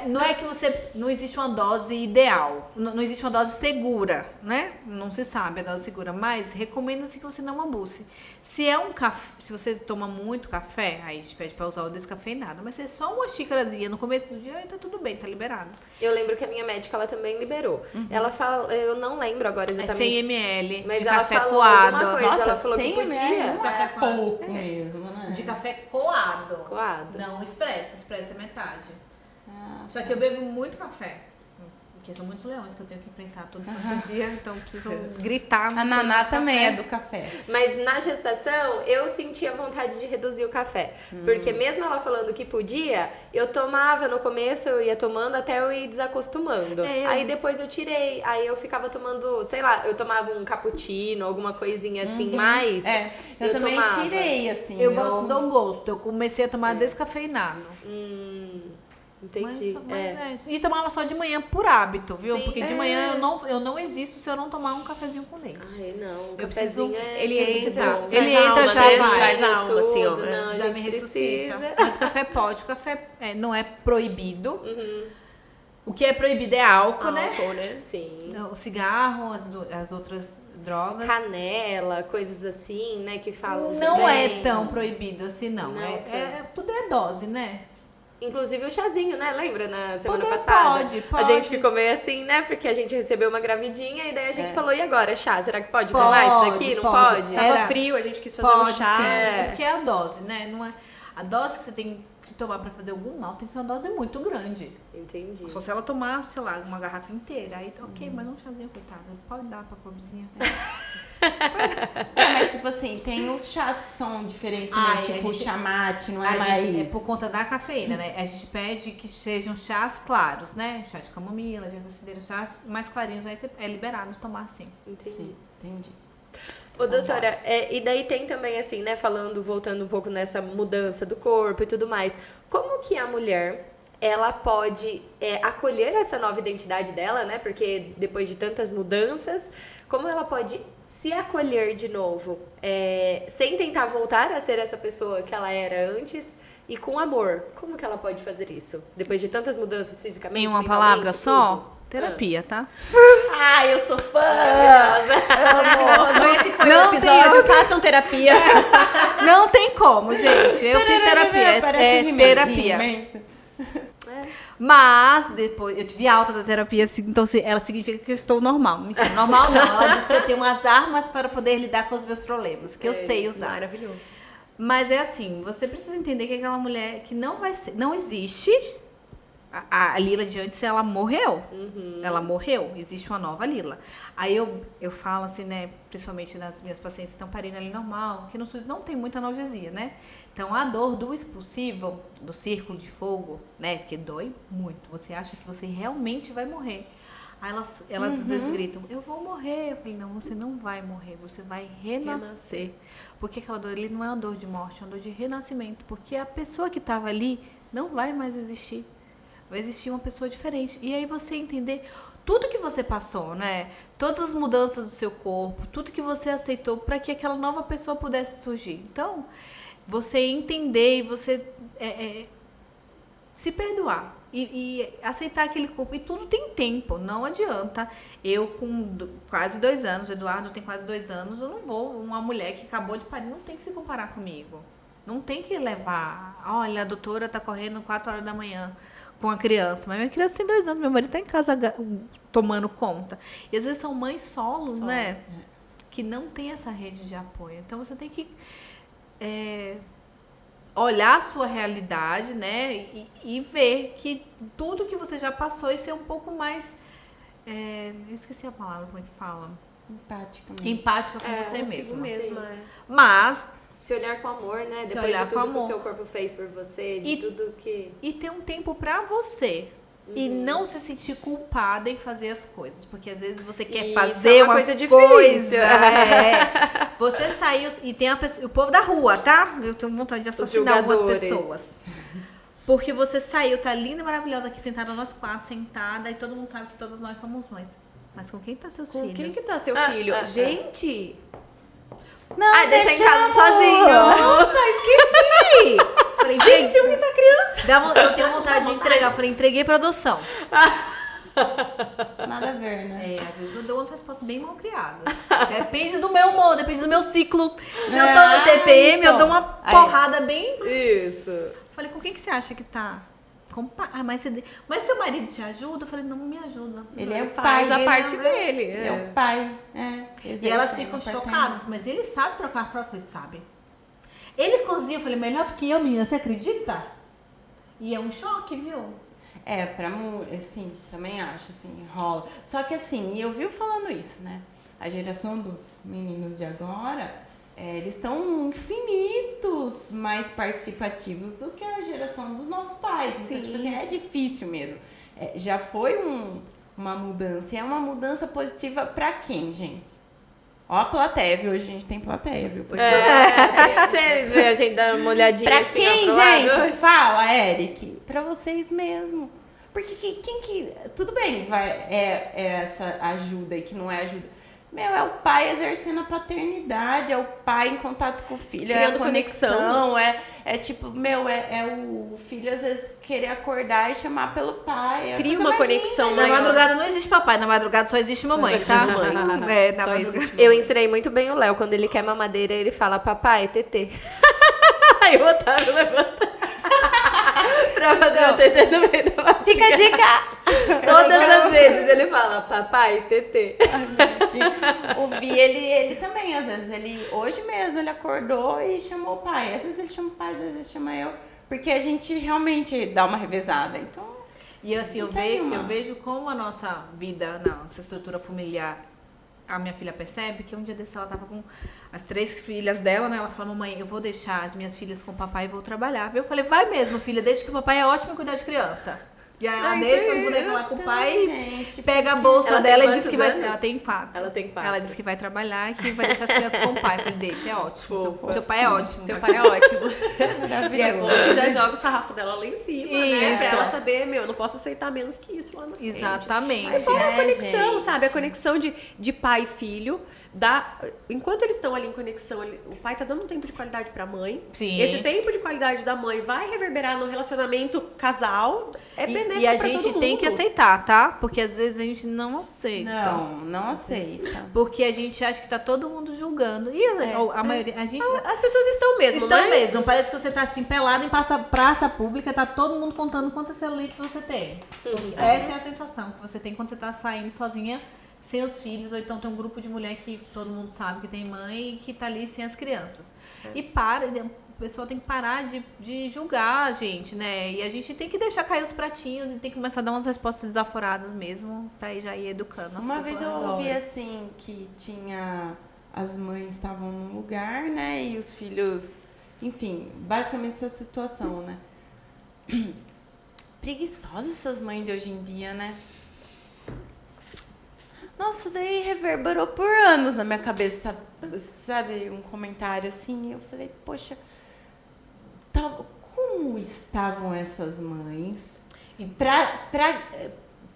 Não é que você... Não existe uma dose ideal. Não existe uma dose segura, né? Não se sabe a dose segura. Mas recomenda-se que você não abuse. Se é um café... Se você toma muito café, aí a gente pede pra usar o descafeinado. Mas se é só uma xícarazinha no começo do dia, aí tá tudo bem, tá liberado. Eu lembro que a minha médica, ela também liberou. Ela fala, eu não lembro agora É exatamente. 100 ml Mas de ela café falou coado. alguma coisa. Nossa, ela falou que 100 podia. ml não é Café coado. pouco mesmo, né? De café coado. Coado. Não, expresso. Expresso é metade. Ah, Só que eu bebo muito café. Porque são muitos leões que eu tenho que enfrentar todo santo dia. Então eu preciso gritar. A Naná muito também café. é do café. Mas na gestação, eu sentia vontade de reduzir o café. Porque mesmo ela falando que podia, eu tomava no começo, eu ia tomando até eu ir desacostumando. Aí depois eu tirei. Aí eu ficava tomando, sei lá, eu tomava um cappuccino, alguma coisinha assim, mais. É, eu também tomava. tirei, assim. Eu gosto do gosto. Eu comecei a tomar descafeinado. Entendi. E tomava só de manhã por hábito, viu? Sim. Porque de manhã eu não existo se eu não tomar um cafezinho com leite. Ai, não. Eu preciso- Cafezinho é Ele ressuscitar. entra, Ele traz entra, alma, já né? vai. Traz alma, assim, ó. Tudo, não, a Já me gente ressuscita. precisa. Mas o café pode. O café não é proibido. O que é proibido é álcool, né? Álcool, né? Sim. O cigarro, as outras drogas. Canela, coisas assim, né, que falam Não também. é tão proibido assim, não. Não, Tudo é dose, né? Inclusive o chazinho, né? Lembra na semana Pode, passada? pode. A gente ficou meio assim, né? Porque a gente recebeu uma gravidinha e daí a gente falou, e agora, chá? Será que pode tomar isso daqui? Não pode? É. Tava frio, a gente quis fazer Pode, um chá. sim. É. Porque é a dose, né? Não é... A dose que você tem que tomar pra fazer algum mal tem que ser uma dose muito grande. Entendi. Só se ela tomar, sei lá, uma garrafa inteira. Aí tá ok, mas não um chazinho, coitado. Pode dar pra pobrezinha. Né? Mas, tipo assim, tem os chás que são diferentes, né? Ai, Tipo, a gente- chamate, não é A mais... gente, é por conta da cafeína, né? A gente pede que sejam chás claros, né? Chá de camomila, de erva-cidreira, chás mais clarinhos. Aí você é liberado tomar assim. Entendi. Sim, entendi. Ô, doutora, e daí tem também, assim, né, voltando um pouco nessa mudança do corpo e tudo mais, como que a mulher, ela pode acolher essa nova identidade dela, né, porque depois de tantas mudanças, como ela pode se acolher de novo, sem tentar voltar a ser essa pessoa que ela era antes, e com amor. Como que ela pode fazer isso? Depois de tantas mudanças fisicamente, Em uma mentalmente, palavra só, tudo? terapia, tá? Ai, eu sou fã! Esse foi Não o tem episódio, outro. façam terapia. Não tem como, gente. Eu fiz terapia. Parece É He-Man. terapia. He-Man. Mas depois eu tive alta da terapia, então ela significa que eu estou normal. Mentira, normal não. Ela disse que eu tenho umas armas para poder lidar com os meus problemas, que eu sei usar. Maravilhoso. Mas é assim, você precisa entender que aquela mulher que não vai ser, não existe. A Lila de antes, ela morreu. Ela morreu. Existe uma nova Lila. Aí eu falo assim, né? Principalmente nas minhas pacientes que estão parindo ali normal, que no SUS não tem muita analgesia, né? Então, a dor do expulsivo, do círculo de fogo, né? Porque dói muito. Você acha que você realmente vai morrer. Aí elas às vezes gritam, eu vou morrer. Eu falei, não, você não vai morrer. Você vai renascer. Porque aquela dor ali não é uma dor de morte, é uma dor de renascimento. Porque a pessoa que estava ali não vai mais existir. Vai existir uma pessoa diferente. E aí você entender tudo que você passou, né? Todas as mudanças do seu corpo, tudo que você aceitou para que aquela nova pessoa pudesse surgir. Então, você entender e você se perdoar. E aceitar aquele corpo. E tudo tem tempo, não adianta. Eu com quase 2 anos, o Eduardo tem quase 2 anos, eu não vou. Uma mulher que acabou de parir não tem que se comparar comigo. Não tem que levar. Olha, a doutora tá correndo 4 horas da manhã com a criança. Mas minha criança tem 2 anos, meu marido tá em casa tomando conta. E às vezes são mães solos, né? Que não tem essa rede de apoio. Então você tem que olhar a sua realidade, né? E ver que tudo que você já passou e ser um pouco mais. Eu esqueci a palavra, como é que fala? Empática mesmo. Empática com você Consigo mesma. mesma. Sim. Mas. Se olhar com amor, né? Se Depois olhar de tudo com que o amor. seu corpo fez por você, de E- tudo que... E ter um tempo pra você. E não se sentir culpada em fazer as coisas. Porque às vezes você quer Isso fazer é uma uma coisa difícil. coisa. Você saiu e tem o povo da rua, tá? Eu tenho vontade de assassinar algumas julgadores. pessoas. Porque você saiu, tá linda e maravilhosa aqui sentada nós 4, sentada, e todo mundo sabe que todas nós somos mães. Mas com quem tá seus Com filhos? quem que tá seu filho? Gente! Não, Deixa em casa sozinho. Nossa, esqueci! Falei, Gente, onde tá a criança? eu tenho vontade de entregar. Falei, entreguei pra adoção. Nada a ver, né? Às vezes eu dou umas respostas bem mal criadas. Depende do meu humor, depende do meu ciclo. Se eu tô no TPM, eu dou uma porrada bem. Isso. Falei, com quem que você acha que tá? Mas seu marido te ajuda? Eu falei, não me ajuda. Ele é o Faz pai. a parte ele dele. É o pai. E elas ficam chocadas, mas ele sabe trocar a fralda? Eu falei, sabe. Ele cozinha, eu falei, melhor do que eu, menina, você acredita? E é um choque, viu? Assim, também acho, assim, rola. Só que assim, eu vi falando isso, né? A geração dos meninos de agora, eles estão infinitos mais participativos do que a geração dos nossos pais. Então, tipo assim, é difícil mesmo. Já foi uma mudança. E é uma mudança positiva pra quem, gente? Ó a plateia, viu? Hoje a gente tem plateia, viu? Vocês veem a gente dar uma olhadinha Pra assim, quem, ó, pro lado? gente? Fala, Eric. Pra vocês mesmo. Porque quem que... Tudo bem, essa ajuda aí, que não é ajuda. Meu, é o pai exercendo a paternidade, é o pai em contato com o filho, é a Criando conexão, tipo, o filho às vezes querer acordar e chamar pelo pai. Cria uma conexão Na maior. madrugada não existe papai, na madrugada só existe mamãe, tá? mamãe. Na Só madrugada. existe Eu ensinei muito bem o Léo. Quando ele quer mamadeira, ele fala, papai, TT. Aí o Otávio levanta pra fazer o TT no meio da barriga. Fica a dica! Todas as vezes ele fala, papai, TT. O Vi, ele também, às vezes, hoje mesmo, ele acordou e chamou o pai. Às vezes ele chama o pai, às vezes ele chama eu. Porque a gente realmente dá uma revezada, então... E assim, eu Tem uma. vejo como a nossa vida, nossa estrutura familiar, a minha filha percebe que um dia desse ela tava com as 3 filhas dela, né? Ela falou, mamãe, eu vou deixar as minhas filhas com o papai e vou trabalhar. Eu falei, vai mesmo, filha, deixa que o papai é ótimo em cuidar de criança. E aí ela deixa as bonecas lá com o pai, gente, pega a bolsa Ela tem dela e quantos diz que vai... anos? Ela tem 4. Ela tem 4. Ela disse que vai trabalhar e que vai deixar as crianças com o pai. Eu falei, deixa, é ótimo. Seu pai é ótimo. Seu pai é ótimo. Maravilhoso. E é bom que já joga o sarrafo dela lá em cima, né? Isso. Pra ela saber, eu não posso aceitar menos que isso lá na frente. Exatamente. É só a conexão, gente. sabe? A conexão de pai e filho. Enquanto eles estão ali em conexão, o pai tá dando um tempo de qualidade pra mãe. Sim. Esse tempo de qualidade da mãe vai reverberar no relacionamento casal. É benéfico E a pra gente todo tem mundo. que aceitar, tá? Porque às vezes a gente não aceita. Não aceita. Porque a gente acha que tá todo mundo julgando. E a maioria. A gente. As pessoas estão mesmo, Estão mas... mesmo. Parece que você tá assim, pelado em praça pública, tá todo mundo contando quantas celulites você tem. Essa é a sensação que você tem quando você tá saindo sozinha, sem os filhos, ou então tem um grupo de mulher que todo mundo sabe que tem mãe e que tá ali sem as crianças. E o pessoal tem que parar de julgar a gente, né? E a gente tem que deixar cair os pratinhos e tem que começar a dar umas respostas desaforadas mesmo, pra ir já ir educando. Uma vez eu ouvi assim que as mães estavam num lugar, né? E os filhos, enfim, basicamente essa situação, né? Preguiçosas essas mães de hoje em dia, né? Nossa, daí reverberou por anos na minha cabeça, sabe? Um comentário assim, eu falei, poxa, como estavam essas mães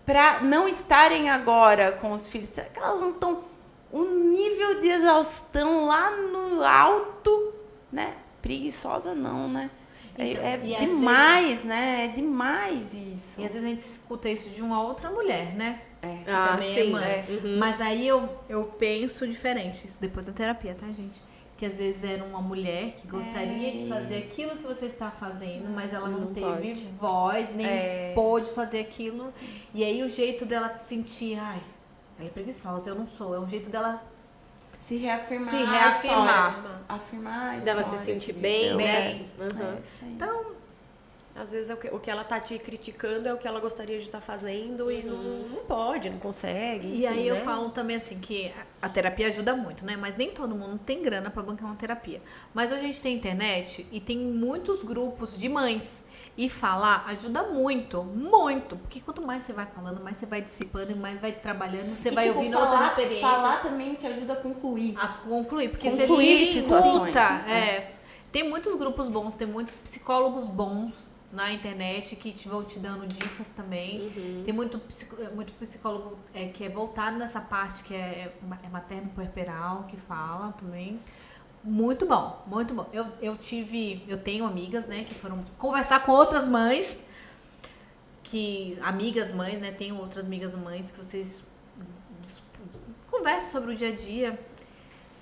pra não estarem agora com os filhos? Será que elas não estão um nível de exaustão lá no alto, né? Preguiçosa não, né? É demais, né? É demais isso. E às vezes a gente escuta isso de uma outra mulher, né? Que Ah, também sim. é mãe. Mas aí eu penso diferente. Isso depois da terapia, tá, gente? Que às vezes era uma mulher que gostaria de fazer aquilo que você está fazendo, mas ela não teve pode. voz, nem pôde fazer aquilo. E aí o jeito dela se sentir, ela é preguiçosa, eu não sou. É um jeito dela Se reafirmar. Se reafirmar. a história. Afirmar a Dela se história sentir que bem, viveu. né? É isso aí. Então, Às vezes o que ela tá te criticando é o que ela gostaria de estar fazendo e não pode, não consegue. e aí enfim, eu né? falo também assim que a terapia ajuda muito, né? Mas nem todo mundo tem grana pra bancar uma terapia. Mas hoje a gente tem internet e tem muitos grupos de mães. E falar ajuda muito, muito. Porque quanto mais você vai falando, mais você vai dissipando e mais vai trabalhando, você E, vai tipo, ouvindo outras experiências. Falar também te ajuda a concluir. A concluir, porque Concluir você se situações, escuta. né? Tem muitos grupos bons, tem muitos psicólogos bons na internet que vão te dando dicas também. Tem muito psicólogo que é voltado nessa parte que é materno puerperal, que fala também. Muito bom, muito bom. Eu tenho amigas, né, que foram conversar com outras mães, amigas mães, né, tenho outras amigas mães que vocês conversam sobre o dia a dia.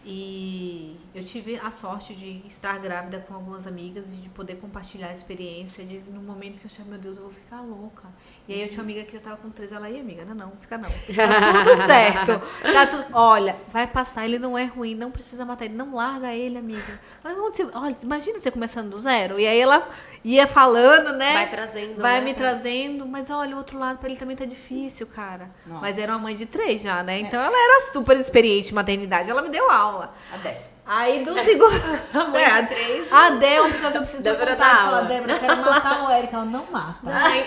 E eu tive a sorte de estar grávida com algumas amigas e de poder compartilhar a experiência no momento que eu achei, meu Deus, eu vou ficar louca. E aí eu tinha uma amiga que já tava com 3, ela, amiga, não, fica não. Tá tudo certo. Olha, vai passar, ele não é ruim, não precisa matar ele, não larga ele, amiga. Olha, imagina você começando do zero. E aí ela ia falando, né? Vai trazendo, Vai né, me pra- trazendo, mas olha, o outro lado pra ele também tá difícil, cara. Nossa. Mas era uma mãe de 3 já, né? Então ela era super experiente em maternidade, ela me deu aula. Aí do segundo. A Dé é uma pessoa que eu preciso Débora contar. dá Falar, aula. Débora, eu quero matar o Érica. Ela não mata.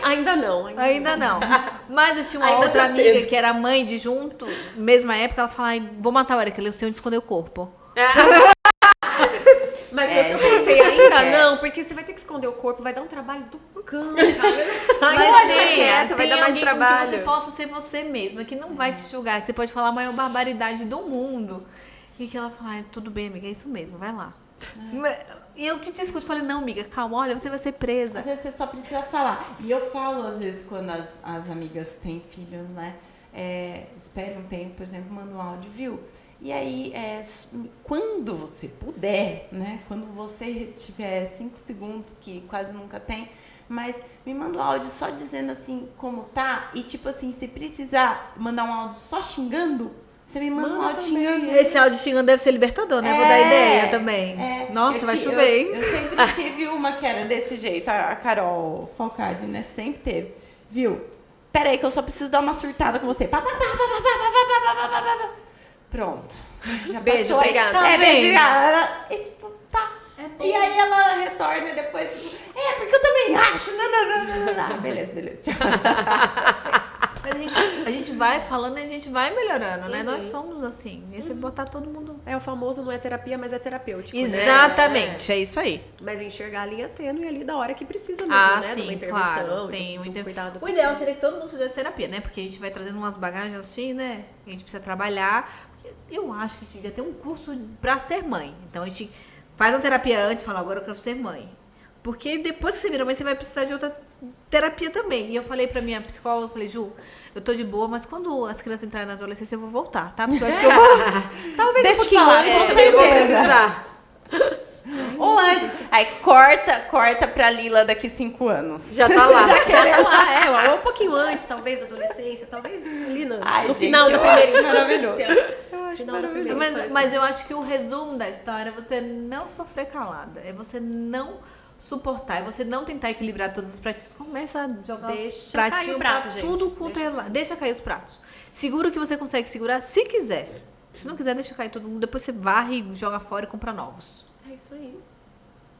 Ainda não. Ainda não. Mas eu tinha uma Ainda outra tá amiga cedo. que era mãe de junto, mesma época, ela falava, "Ai, vou matar o Érica, eu sei onde esconder o corpo." Mas eu pensei, ainda não, porque você vai ter que esconder o corpo, vai dar um trabalho do cão, cara. Mas deixa quieto, vai dar mais alguém com trabalho. que você possa ser você mesma, que não vai te julgar, que você pode falar a maior barbaridade do mundo. E que ela fala, "Ai, tudo bem, amiga, é isso mesmo, vai lá." E eu que discuto, falei, não, amiga, calma, olha, você vai ser presa. Às vezes você só precisa falar. E eu falo, às vezes, quando as amigas têm filhos, né? Espera um tempo, por exemplo, manda um áudio, viu? E aí, quando você puder, né? Quando você tiver 5 segundos, que quase nunca tem, mas me manda um áudio só dizendo assim como tá. E tipo assim, se precisar mandar um áudio só xingando, você me manda um áudio xingando. Esse áudio xingando deve ser libertador, né? Vou dar ideia também. Nossa, Eu vai ti- chover, hein? Eu sempre tive uma que era desse jeito, a Carol Falcade, né? Sempre teve. Viu? Peraí que eu só preciso dar uma surtada com você. Pronto. Já Beijo, passou aí. obrigada. Tá Beijo, vendo? obrigada. E tipo, tá. E aí ela retorna depois, tipo, porque eu também acho. Não. Beleza. Tchau. Mas a gente vai falando e a gente vai melhorando, né? Nós somos assim. E você botar todo mundo. É o famoso não é terapia, mas é terapêutico, né? Exatamente, é isso aí. Mas enxergar a linha tênue ali da hora que precisa mesmo, Ah, né? De uma sim, intervenção, claro. de Tem um cuidado. O ideal seria que todo mundo fizesse terapia, né? Porque a gente vai trazendo umas bagagens assim, né? A gente precisa trabalhar. Eu acho que a gente devia ter um curso pra ser mãe. Então a gente faz a terapia antes e fala, agora eu quero ser mãe. Porque depois que você vira mãe, você vai precisar de outra terapia também. E eu falei pra minha psicóloga, eu falei, Ju, eu tô de boa, mas quando as crianças entrarem na adolescência, eu vou voltar, tá? Porque eu acho que eu vou... Talvez Deixa um pouquinho eu falar, antes com também eu vou certeza. precisar. Ou antes. Aí corta pra Lila daqui 5 anos. Já tá lá. Ou um pouquinho antes, talvez, da adolescência, talvez ali no Ai, final gente, da eu primeira acho maravilhoso. infância. Final da primeira Mas, infância. mas eu acho que o resumo da história é você não sofrer calada. É você não suportar. É você não tentar equilibrar todos os pratinhos. Começa a jogar Deixa os cair pratinhos o prato, pra gente. tudo quanto é lá. Deixa cair os pratos. Segura o que você consegue segurar, se quiser. Se não quiser, deixa cair todo mundo. Depois você varre, joga fora e compra novos. É isso aí.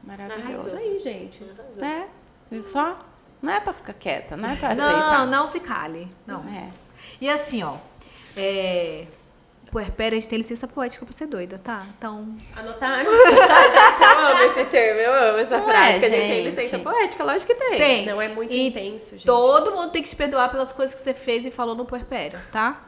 É Maravilhoso. isso aí, gente. Né? Viu só? Não é pra ficar quieta, não é pra Não, aceitar. não se cale. Não. É. E assim, ó. Puerpério, a gente tem licença poética pra ser doida, tá? Então... Anotaram? Gente, eu amo esse termo, eu amo essa Não frase. é, Que a gente tem gente? licença poética, lógico que tem. Tem. Não, é muito E intenso, gente. Todo mundo tem que te perdoar pelas coisas que você fez e falou no puerpério, tá?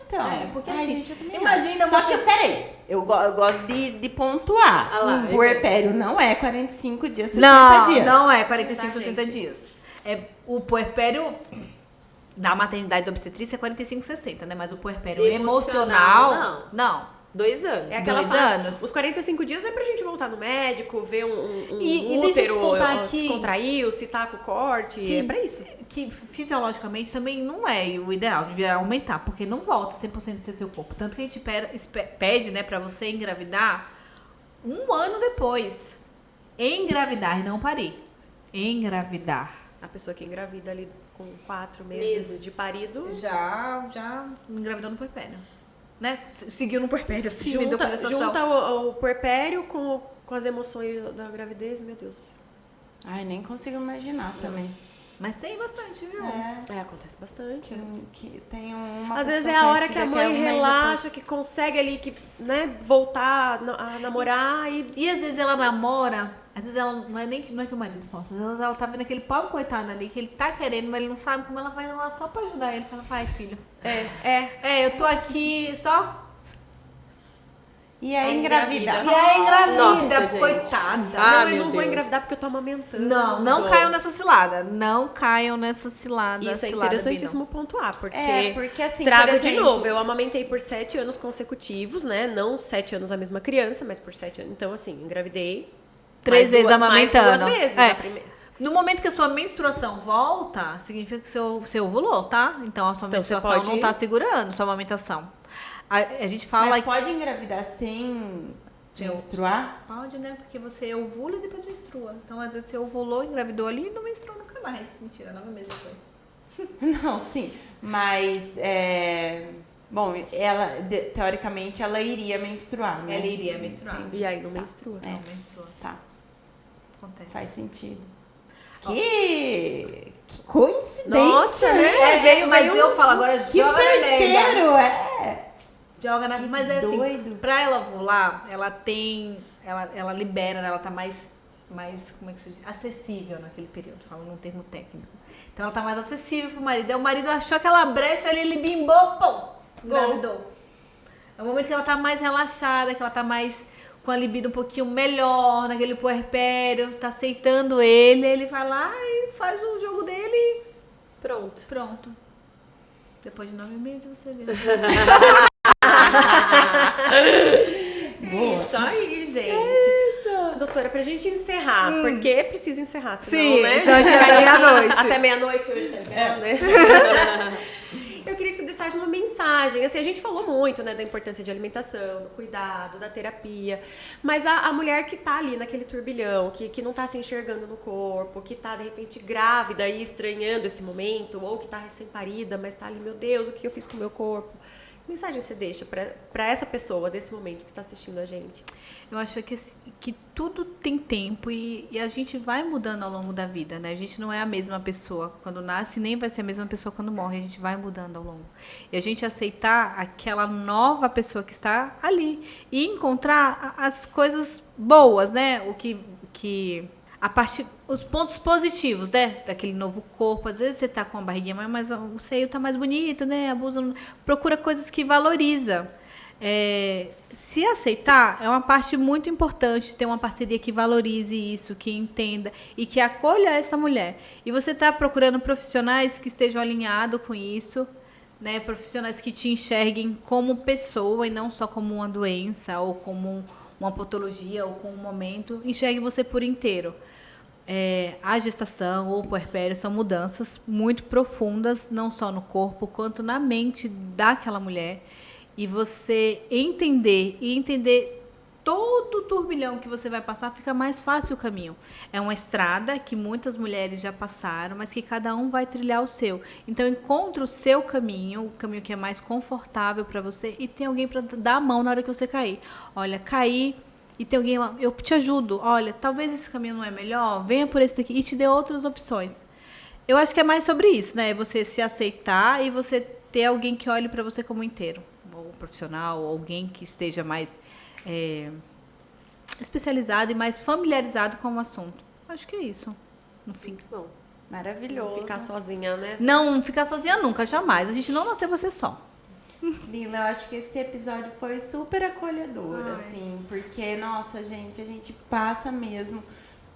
Então. porque ai, assim, gente, eu também imagina acho. Só você- que, peraí, eu gosto de pontuar. Ah lá, Um puerpério não é 45 dias, 60 Não, dias. não é 45, Tá, 60 gente? dias. O puerpério da maternidade e da obstetrícia é 45, 60, né? Mas o puerpério Emocional, emocional, não. 2 anos. É aquela 2 fase. anos. Os 45 dias é pra gente voltar no médico, ver um E deixa eu te útero, contar ó, se que- contraiu, se tá com corte. É pra isso. Que fisiologicamente também não é o ideal, devia aumentar, porque não volta 100% de ser seu corpo. Tanto que a gente pede, né, pra você engravidar 1 ano depois. Engravidar e não parir. Engravidar. A pessoa que engravida ali com 4 meses de parido, Já engravidou no puerpério. Né? Seguiu no puerpério, assim, me deu com a sensação. junta o puerpério com as emoções da gravidez, meu Deus do céu. Ai, nem consigo imaginar também. Mas tem bastante, viu? É. Acontece bastante. Tem uma Às vezes pessoa é a hora que conhecida a é mãe um mês relaxa, que consegue ali, né, voltar a namorar E às vezes ela namora, às vezes ela não é que o marido força, às vezes ela tá vendo aquele pobre coitado ali que ele tá querendo, mas ele não sabe como ela vai lá só pra ajudar ele. Fala, vai, filho. Eu tô aqui só. E aí engravida. E aí engravida, Nossa, gente. coitada. Ah, não, eu meu não vou Deus. engravidar porque eu tô amamentando. Não caiam nessa cilada. Não caiam nessa cilada. Isso é cilada, interessantíssimo pontuar, porque, Porque assim, trago por de exemplo, novo, eu amamentei por 7 anos consecutivos, né? Não 7 anos a mesma criança, mas por 7 anos. Então, assim, engravidei 3 vezes mais amamentando. 2 vezes. É. A primeira. No momento que a sua menstruação volta, significa que você ovulou, tá? Então a sua Então, você menstruação pode- não tá segurando sua amamentação. A gente fala mas pode engravidar sem menstruar? Pode, né? Porque você ovula e depois menstrua. Então, às vezes, você ovulou, engravidou ali e não menstruou nunca mais. Mentira, 9 meses depois. Não, sim. Mas, bom, ela, teoricamente, ela iria menstruar, né? Ela iria menstruar. Entendi. E aí não menstrua. Não menstrua. Tá, Acontece. faz sentido. Que coincidência! Nossa, né? Veio, mas eu falo agora, Que joga na merda. certeiro, é! Joga na... Mas é assim, doido. pra ela ovular, ela libera, né? Ela tá mais, como é que se diz? Acessível naquele período, falando num termo técnico. Então ela tá mais acessível pro marido. Aí o marido achou aquela brecha ali, ele bimbou, pum, engravidou. É o momento que ela tá mais relaxada, que ela tá mais com a libido um pouquinho melhor, naquele puerpério, tá aceitando ele, aí ele vai lá e faz o jogo dele e Pronto. pronto. Depois de 9 meses você vê. Isso aí, gente. Doutora, pra gente encerrar, porque precisa encerrar, senão, Sim, né? então a gente vai meia-noite. Até meia-noite hoje, tá ligado, né? Eu queria que você deixasse uma mensagem. Assim, a gente falou muito, né, da importância de alimentação, do cuidado, da terapia. Mas a mulher que tá ali naquele turbilhão, que não tá se enxergando no corpo, que tá, de repente, grávida e estranhando esse momento, ou que tá recém-parida, mas tá ali, meu Deus, o que eu fiz com o meu corpo? Que mensagem você deixa pra essa pessoa desse momento que tá assistindo a gente? Eu acho que tudo tem tempo e a gente vai mudando ao longo da vida, né? A gente não é a mesma pessoa quando nasce, nem vai ser a mesma pessoa quando morre. A gente vai mudando ao longo. E a gente aceitar aquela nova pessoa que está ali e encontrar as coisas boas, né? O que os pontos positivos, né? Daquele novo corpo. Às vezes você tá com uma barriguinha, mas o seio tá mais bonito, né? Procura coisas que valoriza. Se aceitar é uma parte muito importante, ter uma parceria que valorize isso, que entenda e que acolha essa mulher. E você está procurando profissionais que estejam alinhados com isso, né? Profissionais que te enxerguem como pessoa e não só como uma doença ou como uma patologia ou como um momento. Enxergue você por inteiro. A gestação ou o puerpério são mudanças muito profundas, não só no corpo, quanto na mente daquela mulher. E você entender todo o turbilhão que você vai passar, fica mais fácil o caminho. É uma estrada que muitas mulheres já passaram, mas que cada um vai trilhar o seu. Então, encontre o seu caminho, o caminho que é mais confortável para você, e tem alguém para dar a mão na hora que você cair. Olha, caí e tem alguém lá, eu te ajudo. Olha, talvez esse caminho não é melhor, venha por esse daqui e te dê outras opções. Eu acho que é mais sobre isso, né? Você se aceitar e você ter alguém que olhe para você como inteiro. Ou um profissional, ou alguém que esteja mais especializado e mais familiarizado com o assunto. Acho que é isso, no fim. Muito bom. Maravilhoso. Não ficar sozinha, né? Não ficar sozinha nunca, jamais. A gente não nasceu pra ser só. Lila, eu acho que esse episódio foi super acolhedor, assim, porque, nossa, gente, a gente passa mesmo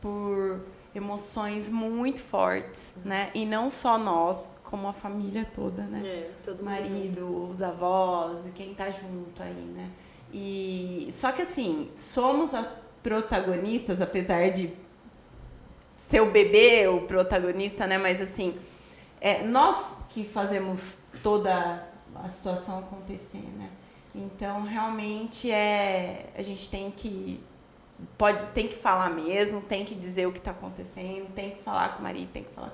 por emoções muito fortes, né? E não só nós, como a família toda, né? Todo o marido, os avós, e quem tá junto aí, né? E só que assim, somos as protagonistas, apesar de ser o bebê o protagonista, né? Mas assim, nós que fazemos toda a situação acontecer, né? Então, realmente, a gente tem que falar mesmo, tem que dizer o que está acontecendo, tem que falar com o marido, tem que falar...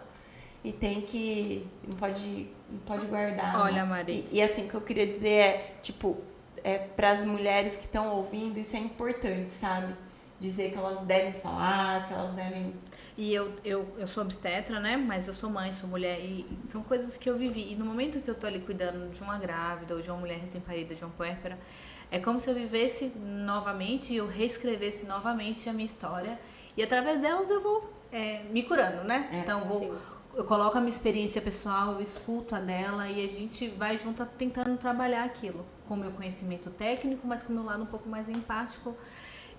E tem que... Não pode guardar. Olha, né? Maria. E assim, o que eu queria dizer para as mulheres que estão ouvindo, isso é importante, sabe? Dizer que elas devem falar, que elas devem... E eu sou obstetra, né? Mas eu sou mãe, sou mulher. E são coisas que eu vivi. E no momento que eu tô ali cuidando de uma grávida ou de uma mulher recém-parida, de uma puérpera, é como se eu vivesse novamente e eu reescrevesse novamente a minha história. E através delas eu vou me curando, né? Então eu coloco a minha experiência pessoal, eu escuto a dela e a gente vai junto tentando trabalhar aquilo. Com o meu conhecimento técnico, mas com o meu lado um pouco mais empático.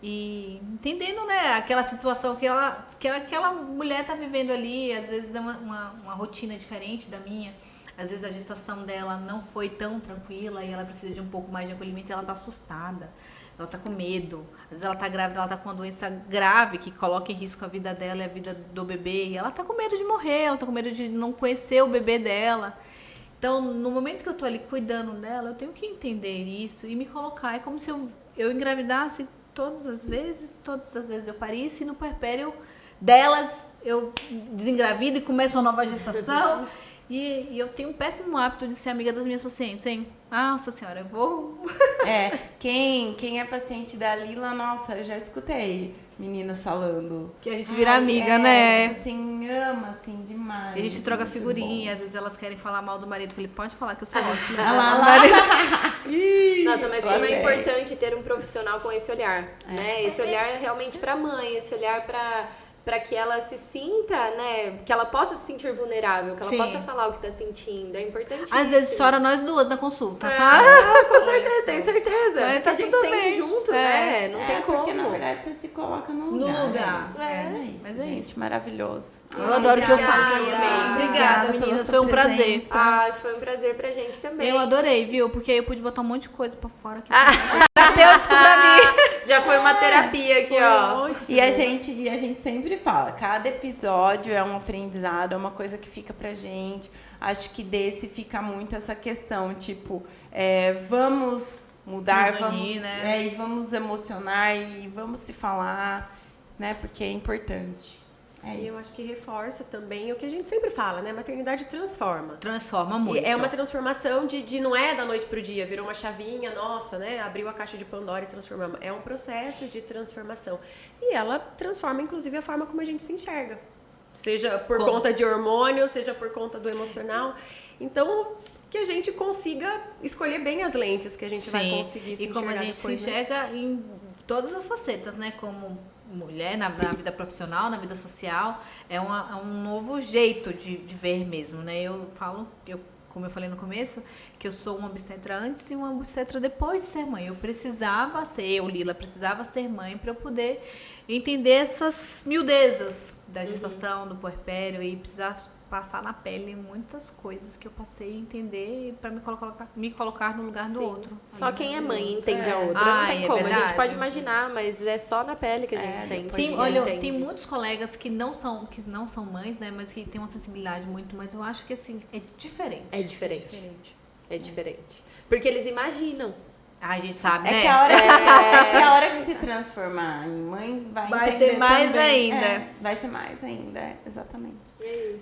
E entendendo, né, aquela situação que aquela mulher tá vivendo ali, às vezes é uma rotina diferente da minha, às vezes a gestação dela não foi tão tranquila e ela precisa de um pouco mais de acolhimento e ela tá assustada, ela tá com medo, às vezes ela tá grávida, ela tá com uma doença grave que coloca em risco a vida dela e a vida do bebê, e ela tá com medo de morrer, ela tá com medo de não conhecer o bebê dela. Então, no momento que eu tô ali cuidando dela, eu tenho que entender isso e me colocar, é como se eu engravidasse todas as vezes eu parisse, e no puerpério delas eu desengravido e começo uma nova gestação. E eu tenho um péssimo hábito de ser amiga das minhas pacientes, hein? Nossa senhora, eu vou... Quem é paciente da Lila, nossa, eu já escutei meninas falando. Que a gente vira amiga, né? Tipo assim, ama, assim, demais. E a gente troca muito figurinha, bom. às vezes elas querem falar mal do marido. Eu falei, pode falar que eu sou ótima. Nossa, mas como é importante ter um profissional com esse olhar, né? Esse olhar é realmente pra mãe, esse olhar pra que ela se sinta, né? Que ela possa se sentir vulnerável, que ela Sim. possa falar o que tá sentindo. É importante. Às vezes chora nós duas na consulta, tá? Com certeza, tenho certeza. Mas tá Porque a gente tudo sente bem. junto, né? Não tem como. Porque, na verdade, você se coloca no No lugar. lugar. É isso, Mas é gente. isso. Maravilhoso. Eu adoro o que eu faço. Obrigada. Obrigada, pela meninas. sua Foi um prazer. presença. Ai, foi um prazer pra gente também. Eu adorei, viu? Porque aí eu pude botar um monte de coisa pra fora aqui. Terapêutico pra mim. Já foi uma terapia aqui, ó. E a gente sempre fala, cada episódio é um aprendizado, é uma coisa que fica pra gente. Acho que desse fica muito essa questão, tipo, vamos mudar, Nos vamos, unir, né? e vamos emocionar e vamos se falar, né? Porque é importante. É E isso. eu acho que reforça também o que a gente sempre fala, né? Maternidade transforma. Transforma E muito. é uma transformação de não é da noite pro dia, virou uma chavinha, nossa, né? Abriu a caixa de Pandora e transformamos. É um processo de transformação. E ela transforma, inclusive, a forma como a gente se enxerga. Seja por conta de hormônio, seja por conta do emocional. Então, que a gente consiga escolher bem as lentes que a gente vai conseguir se E como a enxergar gente depois, se né? enxerga em todas as facetas, né? Como mulher, na vida profissional, na vida social, é um novo jeito de ver mesmo, né? Eu falo, como eu falei no começo, que eu sou uma obstetra antes e uma obstetra depois de ser mãe. Lila, precisava ser mãe para eu poder entender essas miudezas da gestação, do puerpério e precisar passar na pele muitas coisas que eu passei a entender para me colocar no lugar do outro. Só quem é mãe entende a outra, não tem como. A gente pode imaginar, mas é só na pele que a gente sente. Tem muitos colegas que não são mães, né, mas que têm uma sensibilidade muito, mas eu acho que assim, é diferente. É diferente. Porque eles imaginam. A gente sabe, né? Que a hora que se transformar em mãe vai ser mais também. ainda. Vai ser mais ainda, exatamente.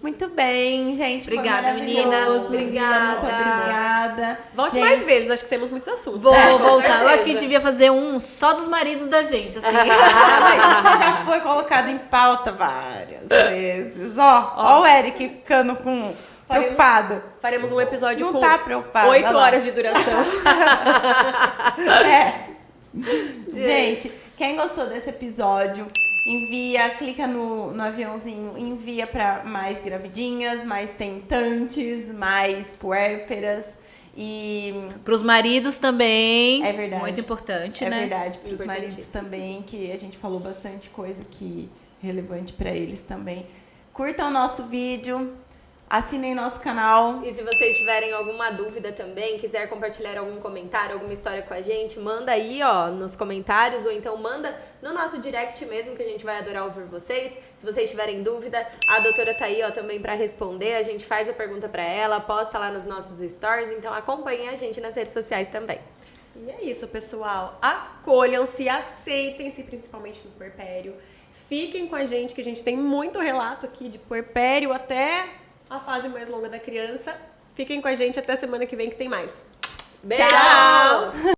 Muito bem, gente. Obrigada, meninas. Obrigada. Muito obrigada. Volte Gente, mais vezes, acho que temos muitos assuntos. Vou voltar. certeza. Eu acho que a gente devia fazer um só dos maridos da gente, assim. Mas isso já foi colocado em pauta várias vezes. Ó o Eric ficando preocupado. Faremos um episódio Não com tá preocupado. 8 olha lá. horas de duração. Gente, quem gostou desse episódio, envia, clica no aviãozinho, envia para mais gravidinhas, mais tentantes, mais puérperas e... Pros maridos também. É verdade. Muito importante, É né? verdade, para os maridos também, que a gente falou bastante coisa que relevante para eles também. Curtam o nosso vídeo. Assinem nosso canal. E se vocês tiverem alguma dúvida também, quiser compartilhar algum comentário, alguma história com a gente, manda aí, nos comentários, ou então manda no nosso direct mesmo, que a gente vai adorar ouvir vocês. Se vocês tiverem dúvida, a doutora tá aí, também para responder. A gente faz a pergunta para ela, posta lá nos nossos stories, então acompanhem a gente nas redes sociais também. E é isso, pessoal. Acolham-se, aceitem-se, principalmente no puerpério. Fiquem com a gente, que a gente tem muito relato aqui de puerpério até a fase mais longa da criança. Fiquem com a gente até semana que vem que tem mais. Beijo!